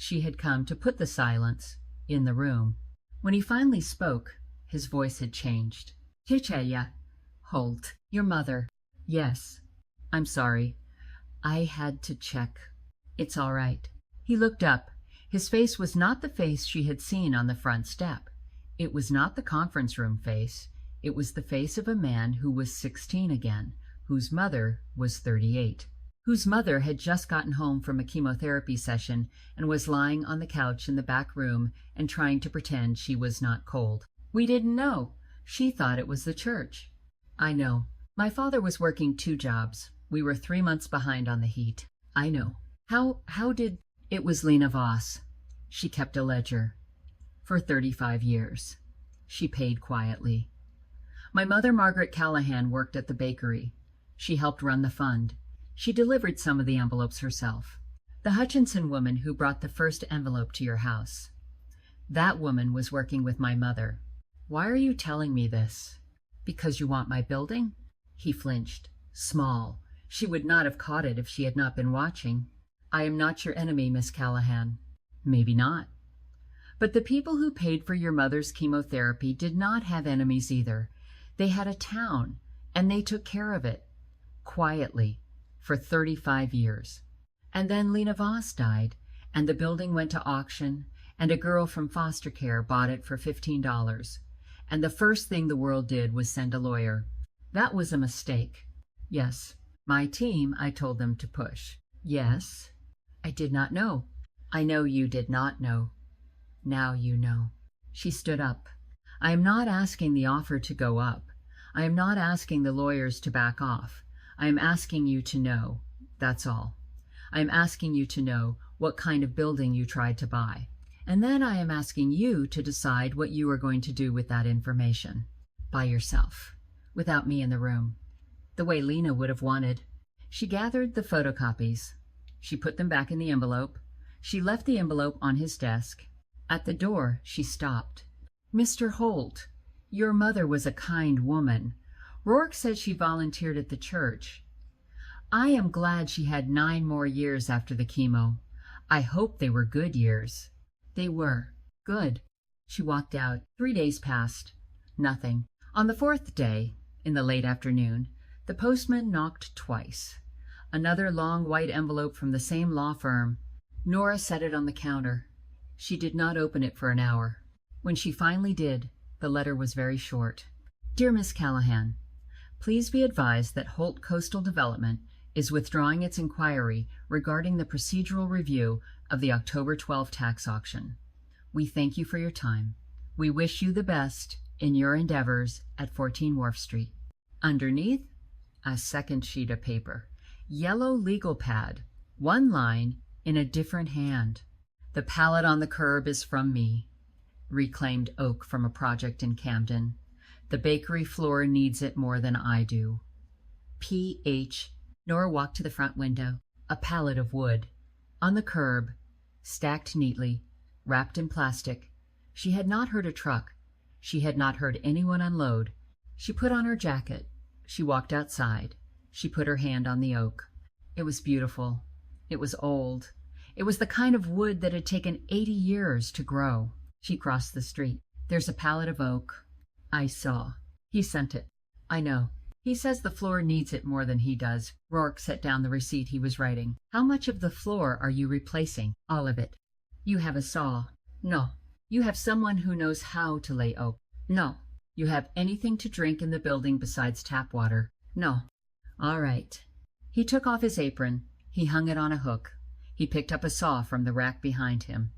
She had come to put the silence in the room. When he finally spoke, his voice had changed. Chicheya. Holt. Your mother. Yes. I'm sorry. I had to check. It's all right. He looked up. His face was not the face she had seen on the front step. It was not the conference room face. It was the face of a man who was 16 again, whose mother was 38, whose mother had just gotten home from a chemotherapy session and was lying on the couch in the back room and trying to pretend she was not cold. We didn't know. She thought it was the church. I know. My father was working 2 jobs. We were 3 months behind on the heat. I know. How did... It was Lena Voss. She kept a ledger. For 35 years. She paid quietly. My mother, Margaret Callahan, worked at the bakery. She helped run the fund. She delivered some of the envelopes herself. The Hutchinson woman who brought the first envelope to your house. That woman was working with my mother. Why are you telling me this? Because you want my building? He flinched. Small. She would not have caught it if she had not been watching. I am not your enemy, Miss Callahan. Maybe not. But the people who paid for your mother's chemotherapy did not have enemies either. They had a town, and they took care of it. Quietly. For 35 years. And then Lena Voss died, and the building went to auction, and a girl from foster care bought it for $15. And the first thing the world did was send a lawyer. That was a mistake. Yes. My team, I told them to push. Yes. I did not know. I know you did not know. Now you know. She stood up. I am not asking the offer to go up. I am not asking the lawyers to back off. I am asking you to know. That's all. I am asking you to know what kind of building you tried to buy. And then I am asking you to decide what you are going to do with that information. By yourself. Without me in the room. The way Lena would have wanted. She gathered the photocopies. She put them back in the envelope. She left the envelope on his desk. At the door, she stopped. Mr. Holt, your mother was a kind woman. Rourke said she volunteered at the church. I am glad she had 9 more years after the chemo. I hope they were good years. They were. Good. She walked out. 3 days passed. Nothing. On the 4th day, in the late afternoon, the postman knocked twice. Another long white envelope from the same law firm. Nora set it on the counter. She did not open it for an hour. When she finally did, the letter was very short. Dear Miss Callahan, please be advised that Holt Coastal Development is withdrawing its inquiry regarding the procedural review of the October 12 tax auction. We thank you for your time. We wish you the best in your endeavors at 14 Wharf Street. Underneath, a second sheet of paper. Yellow legal pad. 1 line in a different hand. The pallet on the curb is from me. Reclaimed oak from a project in Camden. The bakery floor needs it more than I do. P.H. Nora walked to the front window. A pallet of wood. On the curb, stacked neatly, wrapped in plastic. She had not heard a truck. She had not heard anyone unload. She put on her jacket. She walked outside. She put her hand on the oak. It was beautiful. It was old. It was the kind of wood that had taken 80 years to grow. She crossed the street. There's a pallet of oak. I saw. He sent it. I know. He says the floor needs it more than he does. Rourke set down the receipt he was writing. How much of the floor are you replacing? All of it. You have a saw. No. You have someone who knows how to lay oak. No. You have anything to drink in the building besides tap water. No. All right. He took off his apron. He hung it on a hook. He picked up a saw from the rack behind him.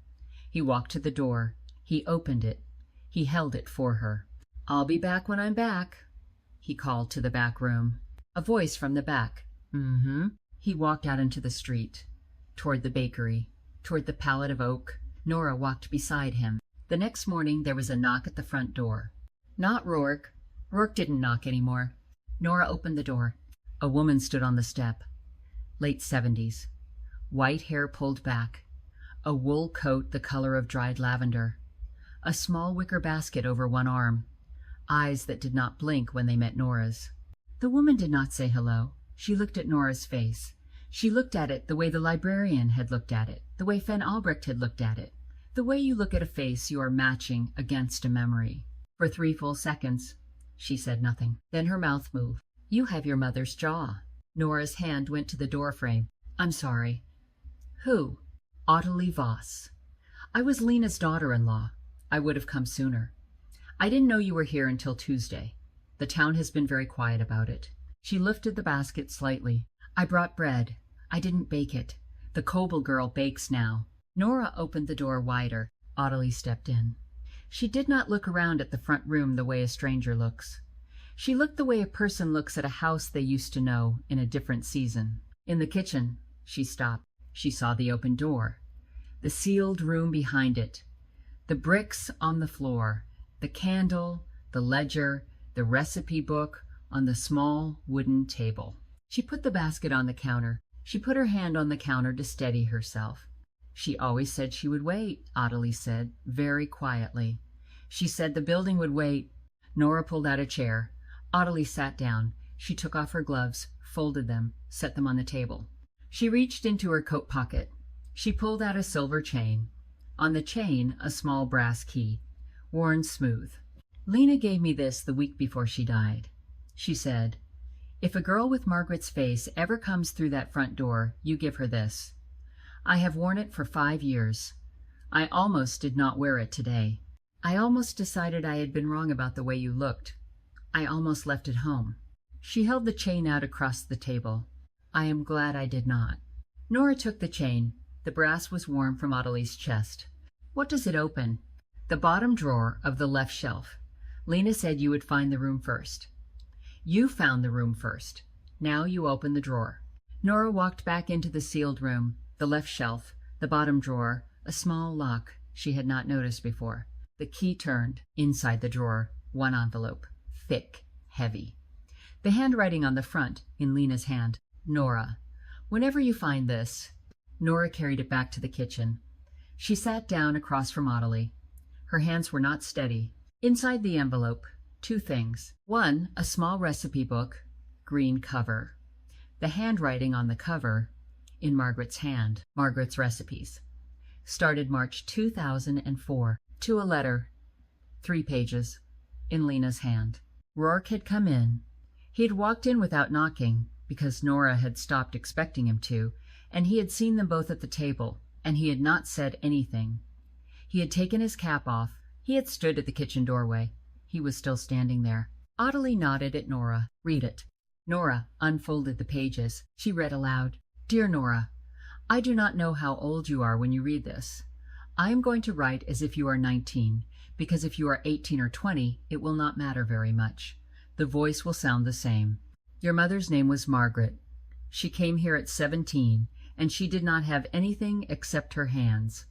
He walked to the door. He opened it. He held it for her. I'll be back when I'm back, he called to the back room. A voice from the back. Mm-hmm. He walked out into the street, toward the bakery, toward the pallet of oak. Nora walked beside him. The next morning there was a knock at the front door. Not Rourke. Rourke didn't knock anymore. Nora opened the door. A woman stood on the step. Late 70s. White hair pulled back. A wool coat the color of dried lavender. A small wicker basket over one arm. Eyes that did not blink when they met Nora's. The woman did not say hello. She looked at Nora's face. She looked at it the way the librarian had looked at it, the way Fen Albrecht had looked at it, the way you look at a face you are matching against a memory. For 3 full seconds, she said nothing. Then her mouth moved. You have your mother's jaw. Nora's hand went to the doorframe. I'm sorry. Who? Ottilie Voss. I was Lena's daughter-in-law. I would have come sooner. I didn't know you were here until Tuesday. The town has been very quiet about it. She lifted the basket slightly. I brought bread. I didn't bake it. The Coble girl bakes now. Nora opened the door wider. Ottilie stepped in. She did not look around at the front room the way a stranger looks. She looked the way a person looks at a house they used to know in a different season. In the kitchen, she stopped. She saw the open door, the sealed room behind it, the bricks on the floor, the candle, the ledger, the recipe book on the small wooden table. She put the basket on the counter. She put her hand on the counter to steady herself. She always said she would wait, Ottilie said, very quietly. She said the building would wait. Nora pulled out a chair. Ottilie sat down. She took off her gloves, folded them, set them on the table. She reached into her coat pocket. She pulled out a silver chain. On the chain, a small brass key, worn smooth. Lena gave me this the week before she died. She said, if a girl with Margaret's face ever comes through that front door, you give her this. I have worn it for 5 years. I almost did not wear it today. I almost decided I had been wrong about the way you looked. I almost left it home. She held the chain out across the table. I am glad I did not. Nora took the chain. The brass was warm from Ottilie's chest. What does it open? The bottom drawer of the left shelf. Lena said you would find the room first. You found the room first. Now you open the drawer. Nora walked back into the sealed room, the left shelf, the bottom drawer, a small lock she had not noticed before. The key turned. Inside the drawer, one envelope, thick, heavy. The handwriting on the front, in Lena's hand. Nora, whenever you find this. Nora carried it back to the kitchen. She sat down across from Ottilie. Her hands were not steady. Inside the envelope, 2 things. 1, a small recipe book, green cover. The handwriting on the cover, in Margaret's hand, Margaret's recipes. Started March 2004. To a letter, 3 pages, in Lena's hand. Rourke had come in. He had walked in without knocking, because Nora had stopped expecting him to, and he had seen them both at the table, and he had not said anything. He had taken his cap off. He had stood at the kitchen doorway. He was still standing there. Ottilie nodded at Nora. Read it. Nora unfolded the pages. She read aloud. Dear Nora, I do not know how old you are when you read this. I am going to write as if you are 19, because if you are 18 or 20, it will not matter very much. The voice will sound the same. Your mother's name was Margaret. She came here at 17, and she did not have anything except her hands.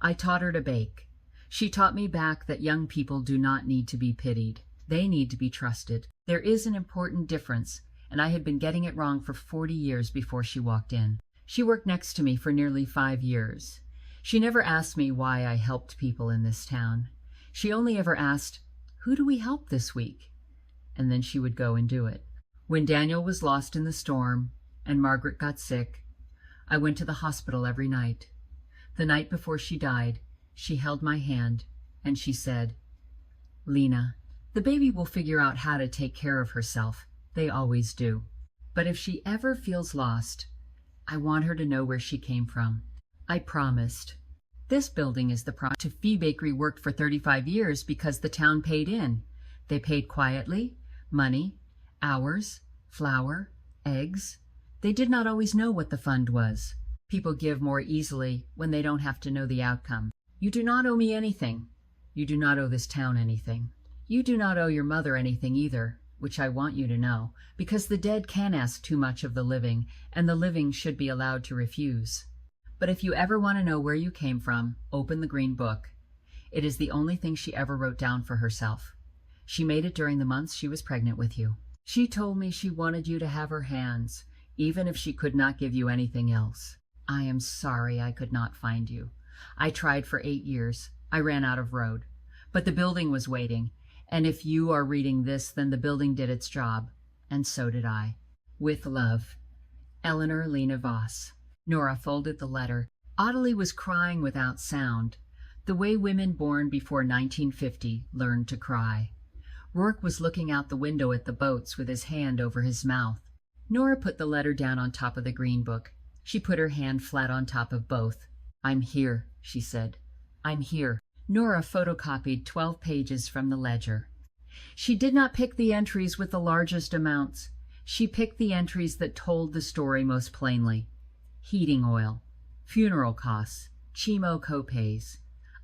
I taught her to bake. She taught me back that young people do not need to be pitied. They need to be trusted. There is an important difference, and I had been getting it wrong for 40 years before she walked in. She worked next to me for nearly 5 years. She never asked me why I helped people in this town. She only ever asked, who do we help this week? And then she would go and do it. When Daniel was lost in the storm and Margaret got sick, I went to the hospital every night. The night before she died, she held my hand and she said, Lena, the baby will figure out how to take care of herself. They always do. But if she ever feels lost, I want her to know where she came from. I promised. This building is the to Fee Bakery worked for 35 years because the town paid in. They paid quietly, money, hours, flour, eggs. They did not always know what the fund was. People give more easily when they don't have to know the outcome. You do not owe me anything. You do not owe this town anything. You do not owe your mother anything either, which I want you to know, because the dead can ask too much of the living, and the living should be allowed to refuse. But if you ever want to know where you came from, open the Green Book. It is the only thing she ever wrote down for herself. She made it during the months she was pregnant with you. She told me she wanted you to have her hands, even if she could not give you anything else. I am sorry I could not find you. I tried for 8 years. I ran out of road. But the building was waiting, and if you are reading this, then the building did its job, and so did I. With love, Eleanor Lena Voss. Nora folded the letter. Ottilie was crying without sound, the way women born before 1950 learned to cry. Rourke was looking out the window at the boats with his hand over his mouth. Nora put the letter down on top of the green book. She put her hand flat on top of both. "I'm here," she said. "I'm here." Nora photocopied 12 pages from the ledger. She did not pick the entries with the largest amounts. She picked the entries that told the story most plainly. Heating oil, funeral costs, chemo copays,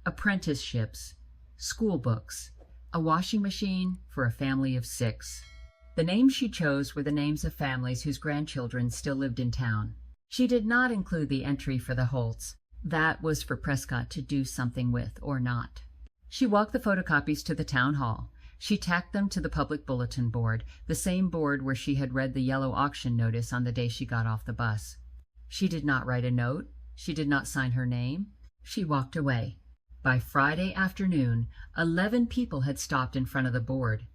apprenticeships, school books, a washing machine for a family of 6. The names she chose were the names of families whose grandchildren still lived in town. She did not include the entry for the Holts. That was for Prescott to do something with or not. She walked the photocopies to the town hall. She tacked them to the public bulletin board, the same board where she had read the yellow auction notice on the day she got off the bus. She did not write a note. She did not sign her name. She walked away. By Friday afternoon, 11 people had stopped in front of the board.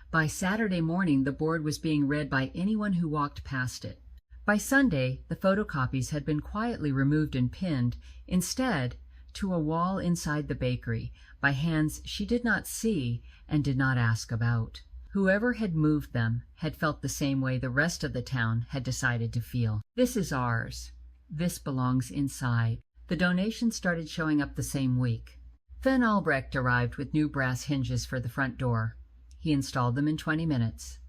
By Saturday morning, the board was being read by anyone who walked past it. By Sunday, the photocopies had been quietly removed and pinned, instead, to a wall inside the bakery, by hands she did not see and did not ask about. Whoever had moved them had felt the same way the rest of the town had decided to feel. This is ours. This belongs inside. The donations started showing up the same week. Fenn Albrecht arrived with new brass hinges for the front door. He installed them in 20 minutes.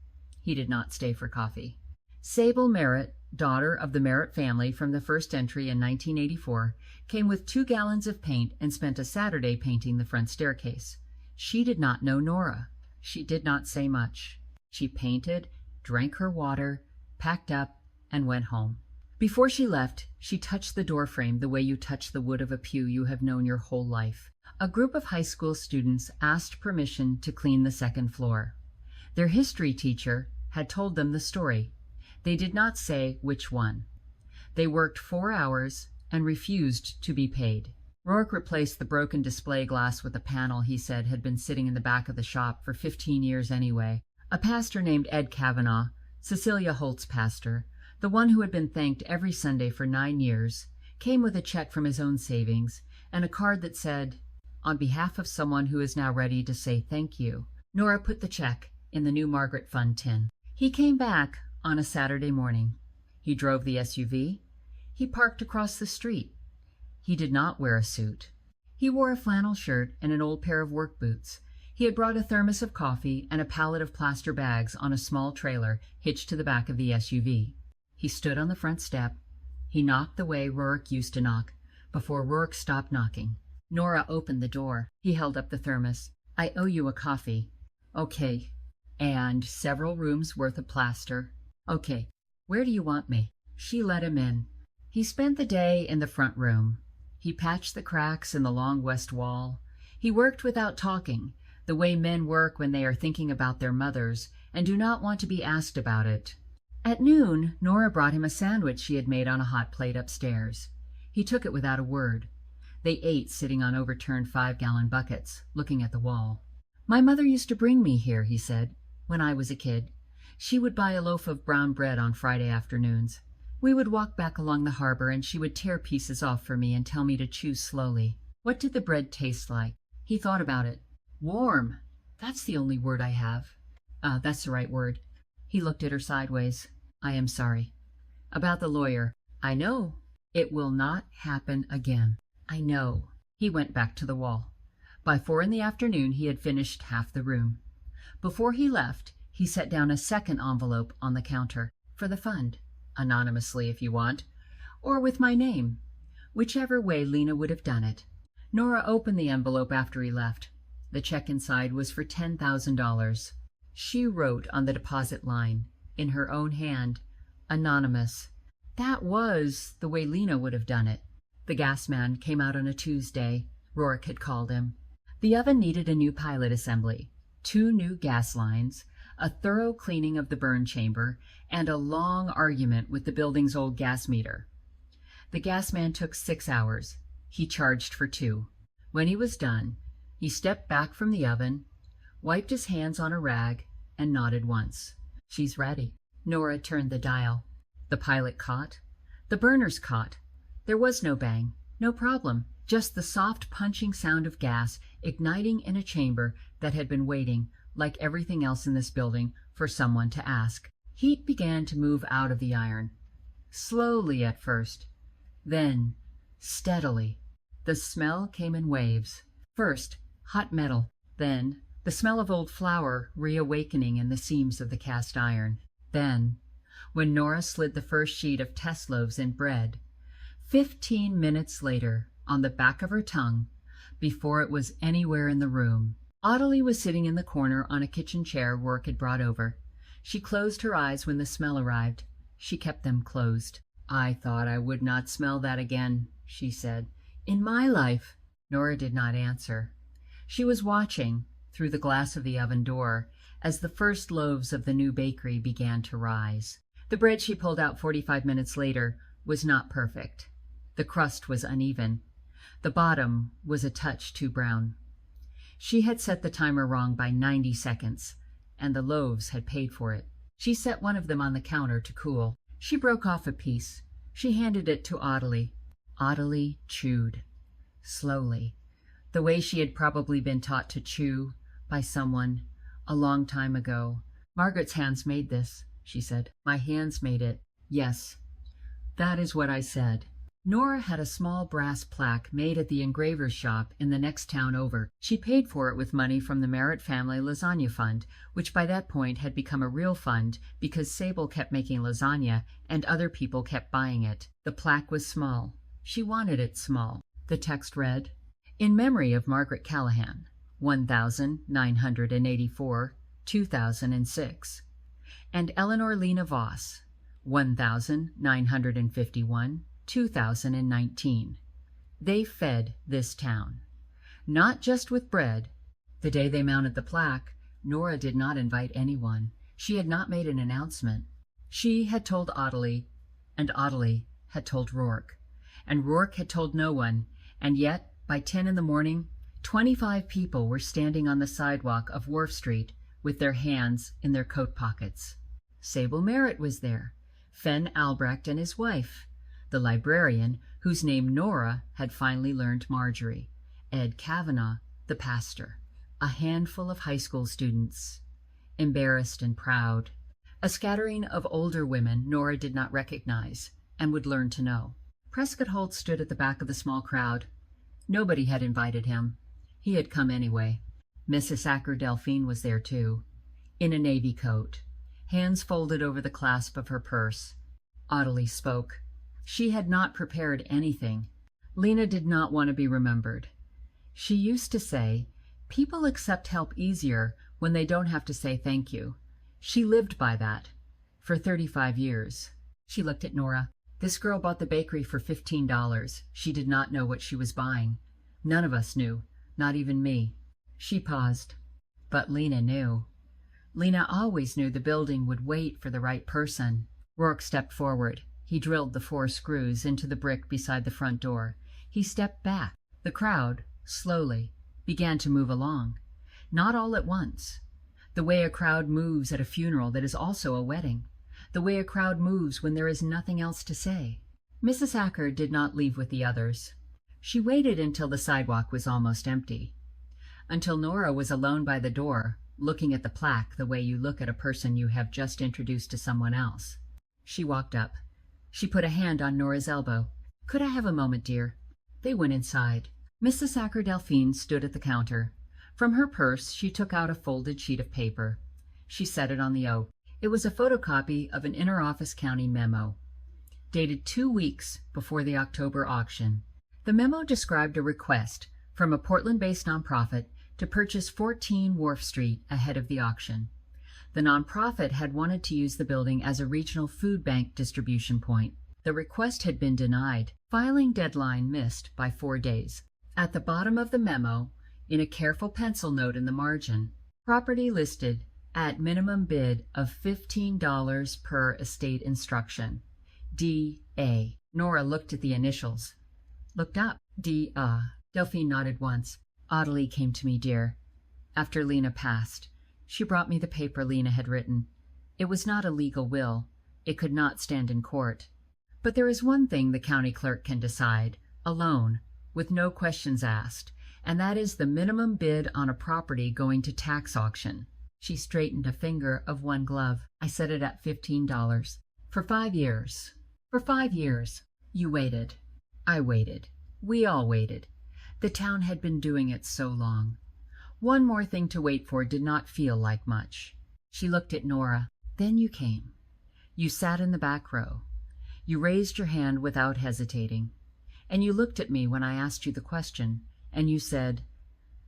He did not stay for coffee. Sable Merritt, daughter of the Merritt family from the first entry in 1984, came with 2 gallons of paint and spent a Saturday painting the front staircase. She did not know Nora. She did not say much. She painted, drank her water, packed up, and went home. Before she left, she touched the doorframe the way you touch the wood of a pew you have known your whole life. A group of high school students asked permission to clean the second floor. Their history teacher had told them the story. They did not say which one. They worked 4 hours and refused to be paid. Rourke replaced the broken display glass with a panel he said had been sitting in the back of the shop for 15 years anyway. A pastor named Ed Kavanaugh, Cecilia Holt's pastor, the one who had been thanked every Sunday for 9 years, came with a check from his own savings and a card that said, "On behalf of someone who is now ready to say thank you." Nora put the check in the new Margaret Fund tin. He came back on a Saturday morning. He drove the SUV. He parked across the street. He did not wear a suit. He wore a flannel shirt and an old pair of work boots. He had brought a thermos of coffee and a pallet of plaster bags on a small trailer hitched to the back of the SUV. He stood on the front step. He knocked the way Rourke used to knock, before Rourke stopped knocking. Nora opened the door. He held up the thermos. "I owe you a coffee." "Okay." "And several rooms worth of plaster." "Okay. Where do you want me?" She let him in. He spent the day in the front room. He patched the cracks in the long west wall. He worked without talking, the way men work when they are thinking about their mothers and do not want to be asked about it. At noon, Nora brought him a sandwich she had made on a hot plate upstairs. He took it without a word. They ate sitting on overturned 5-gallon buckets, looking at the wall. "My mother used to bring me here," he said, "when I was a kid. She would buy a loaf of brown bread on Friday afternoons. We would walk back along the harbor and she would tear pieces off for me and tell me to chew slowly." What did the bread taste like? He thought about it. "Warm. That's the only word I have." That's the right word." He looked at her sideways. "I am sorry." "About the lawyer." "I know. It will not happen again." "I know." He went back to the wall. By 4 in the afternoon he had finished half the room. Before he left, he set down a second envelope on the counter. "For the fund. Anonymously if you want, or with my name. Whichever way Lena would have done it." Nora opened the envelope after he left. The check inside was for $10,000. She wrote on the deposit line, in her own hand, "Anonymous." That was the way Lena would have done it. The gas man came out on a Tuesday. Rourke had called him. The oven needed a new pilot assembly, 2 new gas lines, a thorough cleaning of the burn chamber, and a long argument with the building's old gas meter. The gas man took 6 hours. He charged for 2. When he was done, he stepped back from the oven, wiped his hands on a rag, and nodded once. "She's ready." Nora turned the dial. The pilot caught. The burners caught. There was no bang, no problem, just the soft punching sound of gas igniting in a chamber that had been waiting, like everything else in this building, for someone to ask. Heat began to move out of the iron. Slowly at first, then steadily. The smell came in waves. First, hot metal, then the smell of old flour reawakening in the seams of the cast iron. Then, when Nora slid the first sheet of test loaves in bread, 15 minutes later, on the back of her tongue, before it was anywhere in the room, Ottilie was sitting in the corner on a kitchen chair Rourke had brought over. She closed her eyes when the smell arrived. She kept them closed. "I thought I would not smell that again," she said. "In my life." Nora did not answer. She was watching, through the glass of the oven door, as the first loaves of the new bakery began to rise. The bread she pulled out 45 minutes later was not perfect. The crust was uneven. The bottom was a touch too brown. She had set the timer wrong by 90 seconds, and the loaves had paid for it. She set one of them on the counter to cool. She broke off a piece. She handed it to Ottilie. Ottilie chewed. Slowly. The way she had probably been taught to chew by someone a long time ago. "Margaret's hands made this," she said. "My hands made it." "Yes, that is what I said." Nora had a small brass plaque made at the engraver's shop in the next town over. She paid for it with money from the Merritt Family Lasagna Fund, which by that point had become a real fund because Sable kept making lasagna and other people kept buying it. The plaque was small. She wanted it small. The text read, "In memory of Margaret Callahan, 1984, 2006, and Eleanor Lena Voss, 1951, 2019. They fed this town. Not just with bread." The day they mounted the plaque, Nora did not invite anyone. She had not made an announcement. She had told Ottilie, and Ottilie had told Rourke, and Rourke had told no one, and yet, by 10 in the morning, 25 people were standing on the sidewalk of Wharf Street with their hands in their coat pockets. Sable Merritt was there, Fen Albrecht and his wife, the librarian, whose name Nora had finally learned Marjorie, Ed Kavanaugh, the pastor, a handful of high school students, embarrassed and proud, a scattering of older women Nora did not recognize and would learn to know. Prescott Holt stood at the back of the small crowd. Nobody had invited him. He had come anyway. Mrs. Acker Delphine was there too, in a navy coat, hands folded over the clasp of her purse. Ottilie spoke. She had not prepared anything. Lena did not want to be remembered. She used to say, "People accept help easier when they don't have to say thank you." She lived by that for 35 years. She looked at Nora. This girl bought the bakery for $15. She did not know what she was buying. None of us knew, not even me. She paused. But Lena knew. Lena always knew the building would wait for the right person. Rourke stepped forward. He drilled the 4 screws into the brick beside the front door. He stepped back. The crowd, slowly, began to move along. Not all at once. The way a crowd moves at a funeral that is also a wedding. The way a crowd moves when there is nothing else to say. Mrs. Acker did not leave with the others. She waited until the sidewalk was almost empty. Until Nora was alone by the door, looking at the plaque the way you look at a person you have just introduced to someone else. She walked up. She put a hand on Nora's elbow. "Could I have a moment, dear?" They went inside. Mrs. Acker Delphine stood at the counter. From her purse she took out a folded sheet of paper. She set it on the oak. It was a photocopy of an inter-office county memo, dated 2 weeks before the October auction. The memo described a request from a Portland-based nonprofit to purchase 14 Wharf Street ahead of the auction. The nonprofit had wanted to use the building as a regional food bank distribution point. The request had been denied. Filing deadline missed by 4 days. At the bottom of the memo, in a careful pencil note in the margin, property listed at minimum bid of $15 per estate instruction. D.A. Nora looked at the initials. Looked up. D.A. Delphine nodded once. "Ottilie came to me, dear, after Lena passed. She brought me the paper Lena had written. It was not a legal will, It could not stand in court. But there is one thing the county clerk can decide, alone, with no questions asked, and that is the minimum bid on a property going to tax auction. She straightened a finger of one glove. I set it at $15. For 5 years. For 5 years. You waited. I waited. We all waited. The town had been doing it so long. One more thing to wait for did not feel like much. She looked at Nora. Then you came. You sat in the back row. You raised your hand without hesitating. And you looked at me when I asked you the question, and you said,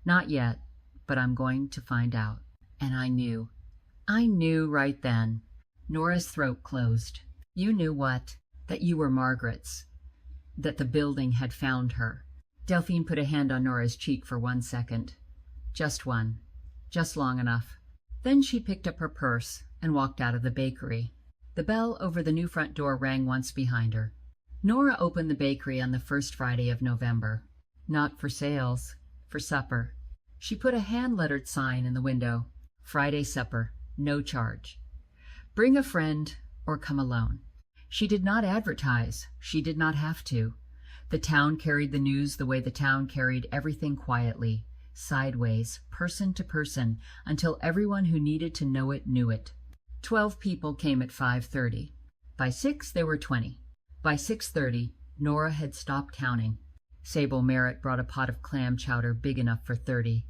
"Not yet, but I'm going to find out." And I knew. I knew right then. Nora's throat closed. You knew what? That you were Margaret's. That the building had found her. Delphine put a hand on Nora's cheek for 1 second. Just one. Just long enough. Then she picked up her purse and walked out of the bakery. The bell over the new front door rang once behind her. Nora opened the bakery on the first Friday of November. Not for sales, for supper. She put a hand-lettered sign in the window. Friday supper, no charge. Bring a friend or come alone. She did not advertise. She did not have to. The town carried the news the way the town carried everything quietly, sideways, person to person, until everyone who needed to know it knew it. 12 people came at 5:30. By 6 there were 20. By 6:30, Nora had stopped counting. Sable Merritt brought a pot of clam chowder big enough for 30.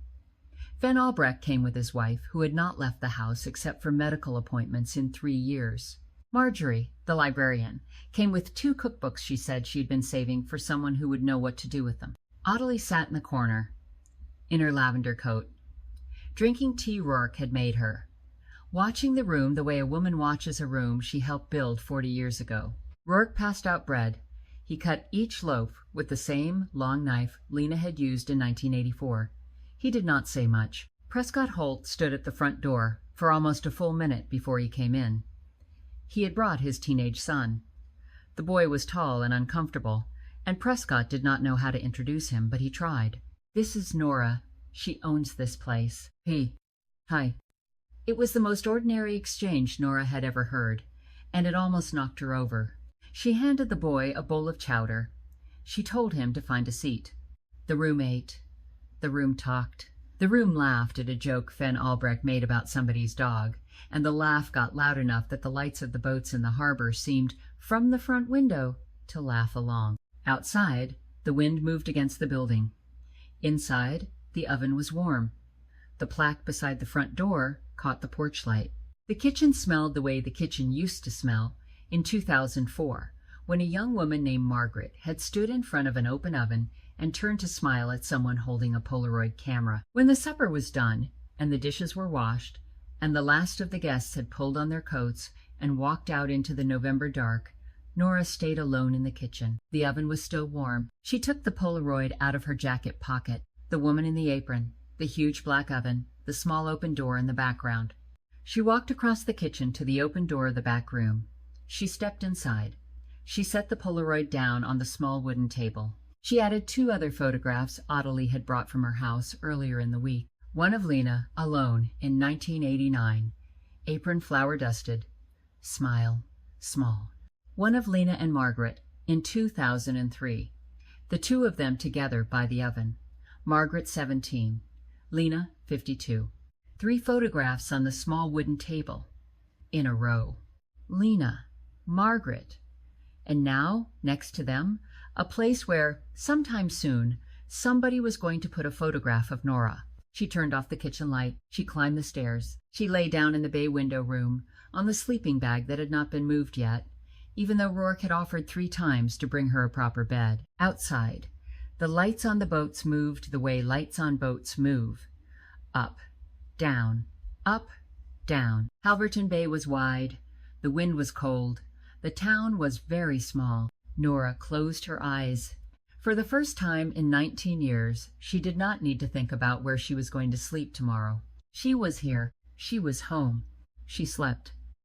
Van Albrecht came with his wife, who had not left the house except for medical appointments in 3 years. Marjorie, the librarian, came with 2 cookbooks she said she'd been saving for someone who would know what to do with them. Ottilie sat in the corner, in her lavender coat. Drinking tea Rourke had made her. Watching the room the way a woman watches a room she helped build 40 years ago. Rourke passed out bread. He cut each loaf with the same long knife Lena had used in 1984. He did not say much. Prescott Holt stood at the front door for almost a full minute before he came in. He had brought his teenage son. The boy was tall and uncomfortable, and Prescott did not know how to introduce him, but he tried. "This is Nora. She owns this place." Hi. It was the most ordinary exchange Nora had ever heard, and it almost knocked her over. She handed the boy a bowl of chowder. She told him to find a seat. The room ate. The room talked. The room laughed at a joke Van Albrecht made about somebody's dog, and the laugh got loud enough that the lights of the boats in the harbor seemed, from the front window, to laugh along. Outside, the wind moved against the building. Inside, the oven was warm. The plaque beside the front door caught the porch light. The kitchen smelled the way the kitchen used to smell in 2004, when a young woman named Margaret had stood in front of an open oven and turned to smile at someone holding a Polaroid camera. When the supper was done, and the dishes were washed, and the last of the guests had pulled on their coats and walked out into the November dark, Nora stayed alone in the kitchen. The oven was still warm. She took the Polaroid out of her jacket pocket, the woman in the apron, the huge black oven, the small open door in the background. She walked across the kitchen to the open door of the back room. She stepped inside. She set the Polaroid down on the small wooden table. She added 2 other photographs Ottilie had brought from her house earlier in the week. One of Lena, alone, in 1989, apron flower-dusted, smile, small. One of Lena and Margaret, in 2003, the 2 of them together by the oven. Margaret 17, Lena 52. 3 photographs on the small wooden table, in a row. Lena, Margaret, and now, next to them, a place where, sometime soon, somebody was going to put a photograph of Nora. She turned off the kitchen light. She climbed the stairs. She lay down in the bay window room, on the sleeping bag that had not been moved yet, even though Rourke had offered 3 times to bring her a proper bed. Outside, the lights on the boats moved the way lights on boats move. Up, down, up, down. Halverton Bay was wide. The wind was cold. The town was very small. Nora closed her eyes. For the first time in 19 years, she did not need to think about where she was going to sleep tomorrow. She was here. She was home. She slept.